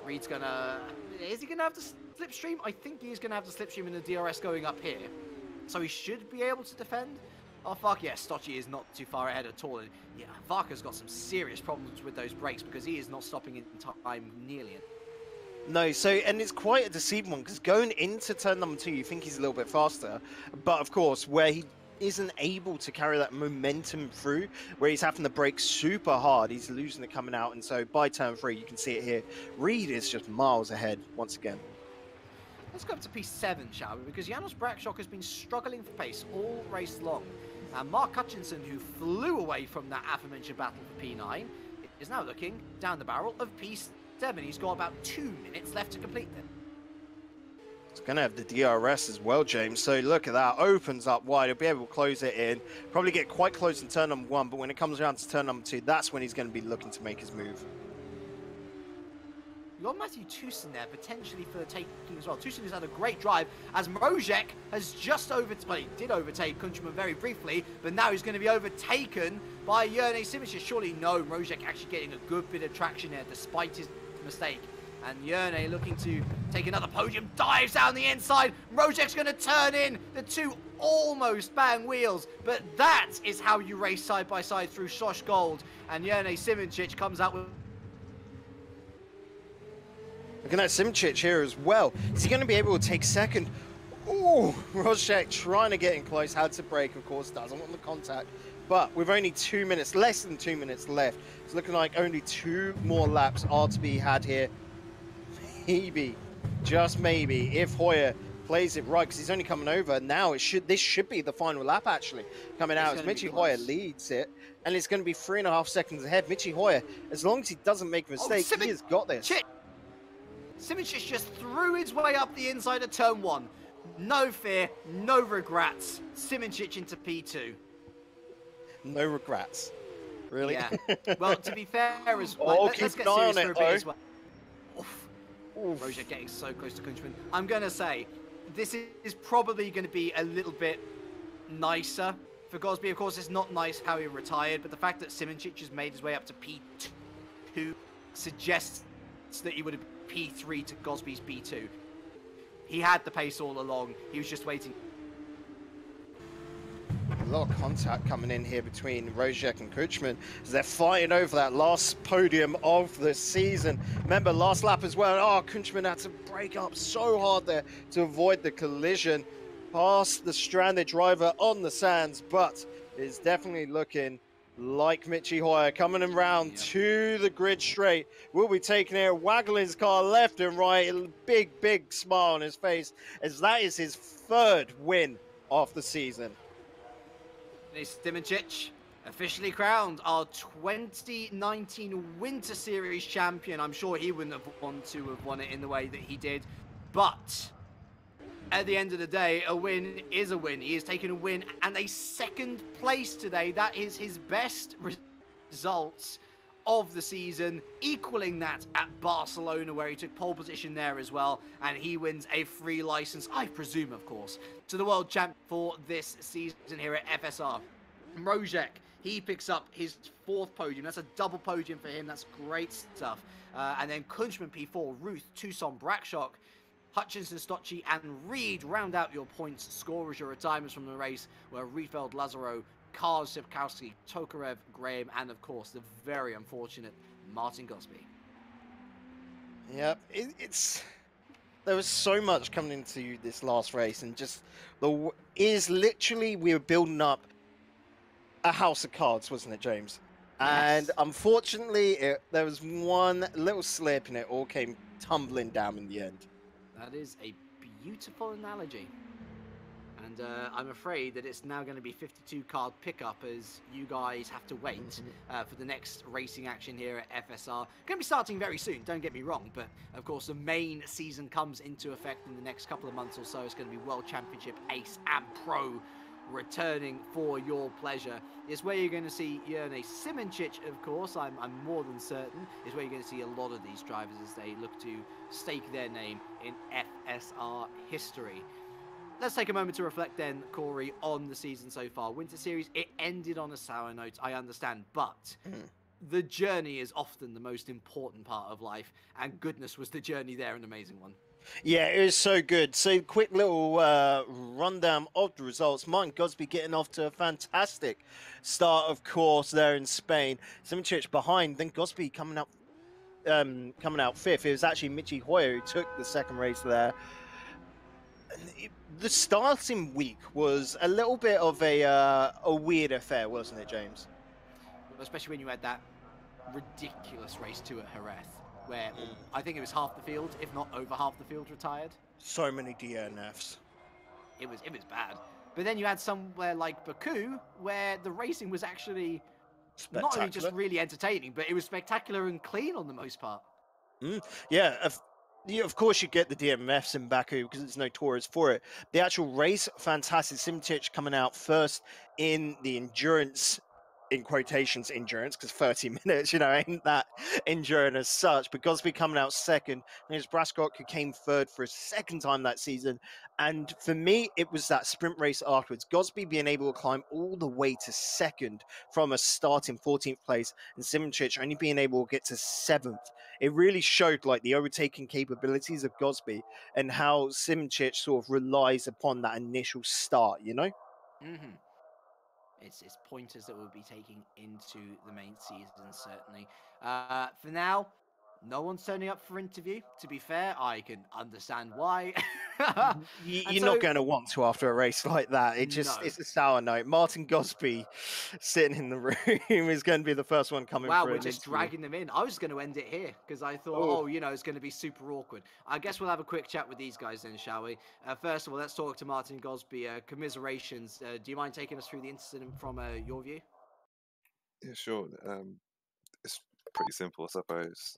Reed's gonna... Is he gonna have the slipstream? I think he is gonna have the slipstream in the DRS going up here. So he should be able to defend. Oh, fuck yeah, Stocci is not too far ahead at all. And yeah, Varka's got some serious problems with those brakes because he is not stopping in time nearly. No, so, and it's quite a deceiving one because going into turn number 2, you think he's a little bit faster. But of course, where he isn't able to carry that momentum through, where he's having to brake super hard, he's losing it coming out. And so by turn 3, you can see it here. Reed is just miles ahead once again. Let's go up to P7, shall we? Because Janos Brakshock has been struggling for pace all race long. And Mark Hutchinson, who flew away from that aforementioned battle for P9, is now looking down the barrel of P7. He's got about 2 minutes left to complete them. It's going to have the DRS as well, James. So look at that. Opens up wide. He'll be able to close it in. Probably get quite close in turn number 1, but when it comes around to turn number 2, that's when he's going to be looking to make his move. You've got Matthew Tucson there, potentially for the taking as well. Tucson has had a great drive, as Rodger has just he did overtake Kunchman very briefly, but now he's going to be overtaken by Jone Simoncic. Surely no, Rodger actually getting a good bit of traction there, despite his mistake. And Jone looking to take another podium, dives down the inside. Rodger's going to turn in the 2 almost bang wheels, but that is how you race side by side through Sosh Gold. And Jone Simoncic comes out with... Looking at Simchich here as well. Is he going to be able to take second? Ooh, Rodger trying to get in close. Had to brake, of course. Doesn't want the contact. But with only 2 minutes, less than 2 minutes left, it's looking like only 2 more laps are to be had here. Maybe, just maybe, if Hoyer plays it right, because he's only coming over now. This should be the final lap actually. Coming out as Mitchie Hoyer leads it, and it's going to be 3.5 seconds ahead. Mitchie Hoyer, as long as he doesn't make a mistake, he has got this. Simoncic just threw his way up the inside of turn 1. No fear, no regrets. Simoncic into P2. No regrets. Really? Yeah. Well, to be fair as well, let's get serious for a bit as well. Oof. Rodger getting so close to Kunchman. I'm going to say, this is probably going to be a little bit nicer for Gosby. Of course, it's not nice how he retired, but the fact that Simoncic has made his way up to P2 suggests that he would have P3 to Gosby's P2. He had the pace all along. He was just waiting. A lot of contact coming in here between Rodger and Kuchman as they're fighting over that last podium of the season. Remember, last lap as well. Oh, Kuchman had to break up so hard there to avoid the collision past the stranded driver on the sands, but it's definitely looking like Michi Hoyer coming around to the grid straight. Will be taking it, waggling his car left and right. A big smile on his face as that is his third win of the season. Simoncic officially crowned our 2019 Winter Series champion. I'm sure he wouldn't have wanted to have won it in the way that he did, but at the end of the day, a win is a win. He has taken a win and a second place today. That is his best results of the season, equaling that at Barcelona, where he took pole position there as well, and he wins a free license, I presume, of course, to the world champ for this season here at FSR. Rodger, he picks up his fourth podium. That's a double podium for him. That's great stuff. And then Kunchman P4, Ruth, Tucson, Brackshock, Hutchinson, Stocci, and Reed round out your points scorers, your retirements from the race, where Riefeld, Lazaro, Karl, Sipkowski, Tokarev, Graham, and of course the very unfortunate Martin Gosby. Yep, there was so much coming into this last race, and just literally we were building up a house of cards, wasn't it, James? And Yes. unfortunately, there was one little slip, and it all came tumbling down in the end. That is a beautiful analogy. And I'm afraid that it's now going to be 52 card pickup as you guys have to wait for the next racing action here at FSR. Going to be starting very soon, don't get me wrong, but of course the main season comes into effect in the next couple of months or so. It's going to be World Championship Ace and Pro returning for your pleasure. It's where you're going to see Jerne Simoncic, of course, I'm more than certain, is where you're going to see a lot of these drivers as they look to stake their name in FSR history. Let's take a moment to reflect then, Corey, on the season so far. Winter Series, it ended on a sour note, I understand, but the journey is often the most important part of life, and goodness was the journey there an amazing one. Yeah, it was so good. So quick little rundown of the results. Martin Gosby getting off to a fantastic start, of course, there in Spain. Simoncic behind, then Gosby coming out fifth. It was actually Michi Hoyer who took the second race there. The starting week was a little bit of a weird affair, wasn't it, James? Especially when you had that ridiculous race 2 at Jerez, where I think it was half the field, if not over half the field, retired. So many DNFs. It was bad. But then you had somewhere like Baku, where the racing was actually not only just really entertaining, but it was spectacular and clean on the most part. Yeah, of course you get the DMFs in Baku because it's notorious for it. The actual race, fantastic. Simoncic coming out first in the endurance, in quotations, endurance, because 30 minutes, ain't that enduring as such. But Gosby coming out second, and it's Braskok who came third for a second time that season. And for me, it was that sprint race afterwards. Gosby being able to climb all the way to second from a starting 14th place, and Simoncic only being able to get to 7th. It really showed like the overtaking capabilities of Gosby and how Simoncic sort of relies upon that initial start, It's pointers that we'll be taking into the main season, certainly. For now, no one's turning up for interview. To be fair, I can understand why. You're not going to want to after a race like that. It's a sour note. Martin Gosby sitting in the room is going to be the first one coming Wow, for we're an just interview. dragging them in. I was going to end it here because I thought, it's going to be super awkward. I guess we'll have a quick chat with these guys then, shall we? First of all, let's talk to Martin Gosby. Commiserations. Do you mind taking us through the incident from your view? Yeah, sure. It's pretty simple, I suppose.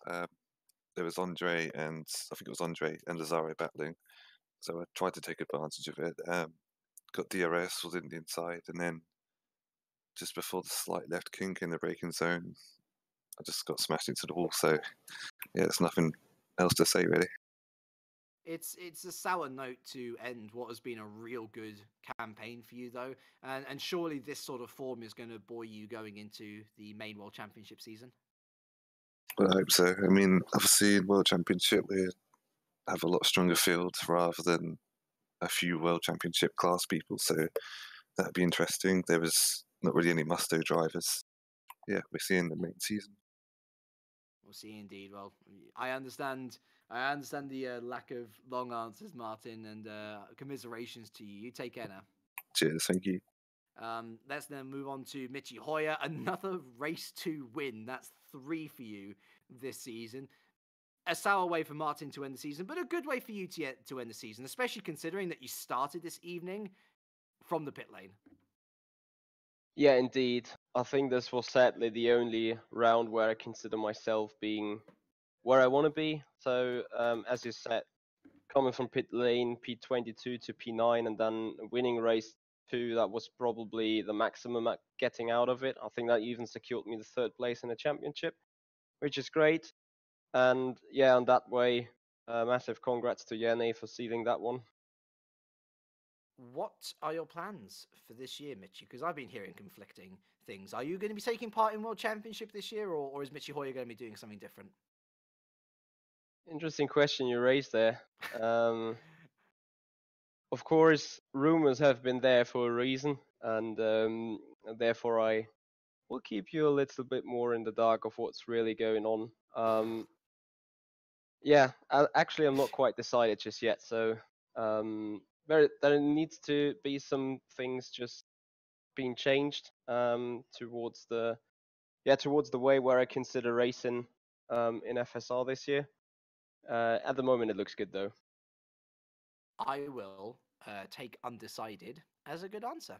There was Andre and I think it was Andre and Lazaro battling, so I tried to take advantage of it. Got DRS, was in the inside, and then just before the slight left kink in the braking zone, I just got smashed into the wall. So yeah, there's nothing else to say really. It's a sour note to end what has been a real good campaign for you, though, and surely this sort of form is going to buoy you going into the main World Championship season. Well, I hope so. I mean, obviously in World Championship we have a lot stronger fields rather than a few World Championship class people, so that'd be interesting. There was not really any musto drivers. Yeah, we're seeing the main season. We'll see, indeed. Well, I understand the lack of long answers, Martin, and commiserations to you. You take care now. Cheers, thank you. Let's then move on to Michi Hoyer. Another race 2 win. That's 3 for you this season. A sour way for Martin to end the season, but a good way for you to end the season, especially considering that you started this evening from the pit lane. Yeah, indeed. I think this was sadly the only round where I consider myself being where I want to be. So, as you said, coming from pit lane P22 to P9 and then winning race 2, that was probably the maximum at getting out of it. I think that even secured me the 3rd place in the championship, which is great. And yeah, in that way, massive congrats to Yene for sealing that one. What are your plans for this year, Mitchie? Because I've been hearing conflicting things. Are you going to be taking part in World Championship this year, or is Michi Hoyer going to be doing something different? Interesting question you raised there. Of course, rumors have been there for a reason, and therefore I will keep you a little bit more in the dark of what's really going on. Yeah, actually, I'm not quite decided just yet. So there needs to be some things just being changed towards the way where I consider racing in FSR this year. At the moment, it looks good though. I will take undecided as a good answer.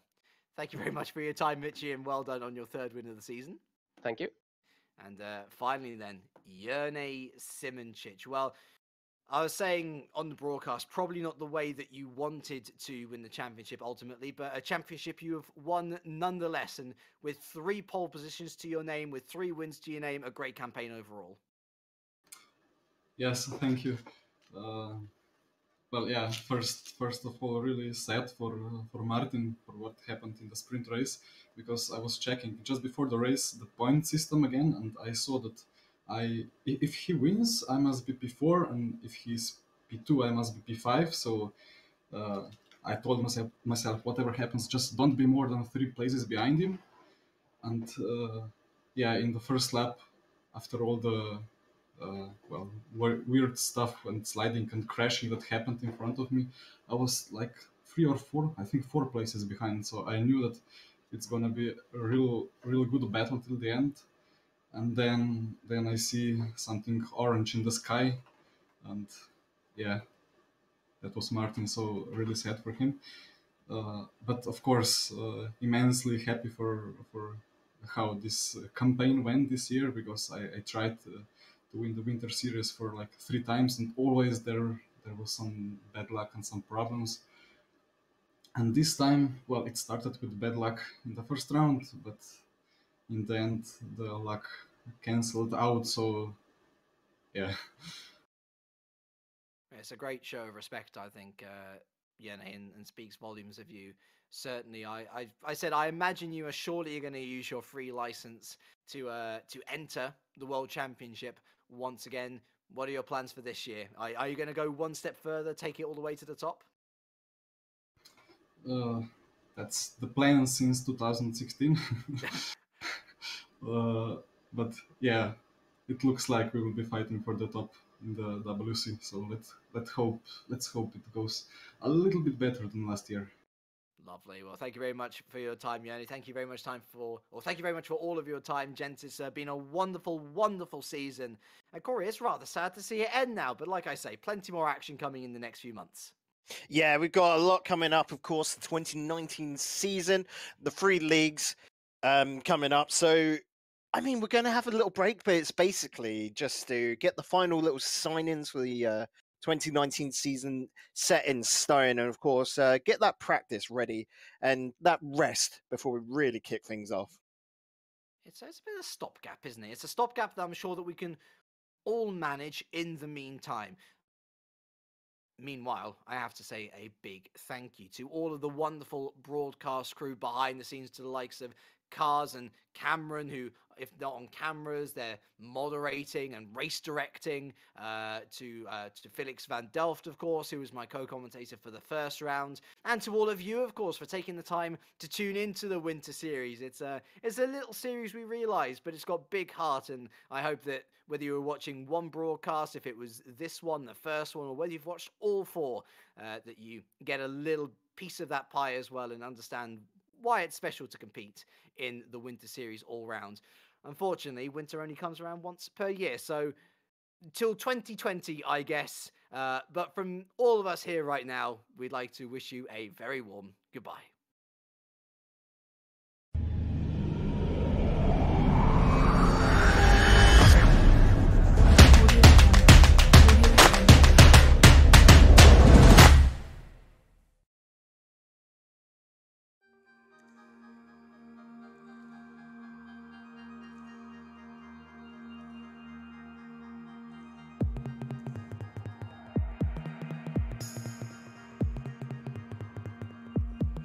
Thank you very much for your time, Mitchie, and well done on your 3rd win of the season. Thank you. And finally then, Jerne Simoncic. Well, I was saying on the broadcast, probably not the way that you wanted to win the championship ultimately, but a championship you have won nonetheless, and with 3 pole positions to your name, with 3 wins to your name, a great campaign overall. Yes, thank you. Well, yeah. First of all, really sad for Martin for what happened in the sprint race, because I was checking just before the race the point system again, and I saw that if he wins, I must be P4, and if he's P2, I must be P5. So I told myself, whatever happens, just don't be more than 3 places behind him. And yeah, in the first lap, after all the weird stuff and sliding and crashing that happened in front of me, I was like 3 or 4, I think 4 places behind. So I knew that it's gonna be a real good battle till the end. And then I see something orange in the sky, and yeah, that was Martin. So really sad for him. But of course, immensely happy for how this campaign went this year, because I tried to win the Winter Series for like 3 times, and always there was some bad luck and some problems. And this time, well, it started with bad luck in the first round, but in the end, the luck cancelled out. So yeah. It's a great show of respect, I think, Jerne, and speaks volumes of you. Certainly, I said I imagine you are surely going to use your free license to enter the World Championship once again. What are your plans for this year? Are you going to go one step further, take it all the way to the top? That's the plan since 2016. But yeah, it looks like we will be fighting for the top in the WC. So let's hope it goes a little bit better than last year. Lovely. Well, thank you very much for your time, Jerne. Thank you very much thank you very much for all of your time, gents. It's been a wonderful, wonderful season. And Corey, it's rather sad to see it end now, but like I say, plenty more action coming in the next few months. Yeah, we've got a lot coming up, of course, the 2019 season, the 3 leagues coming up. So, I mean, we're going to have a little break, but it's basically just to get the final little sign-ins for the 2019 season set in stone, and of course get that practice ready and that rest before we really kick things off. It's a bit of a stopgap, isn't it? It's a stopgap that I'm sure that we can all manage in the meantime. Meanwhile, I have to say a big thank you to all of the wonderful broadcast crew behind the scenes, to the likes of Cars and Cameron, who, if not on cameras, they're moderating and race directing, to Felix van Delft, of course, who was my co-commentator for the first round, and to all of you, of course, for taking the time to tune into the Winter Series. It's a little series, we realise, but it's got big heart, and I hope that whether you were watching one broadcast, if it was this one, the first one, or whether you've watched all four, that you get a little piece of that pie as well and understand why it's special to compete in the Winter Series all round. Unfortunately, winter only comes around once per year, so till 2020, I guess. But from all of us here right now, we'd like to wish you a very warm goodbye.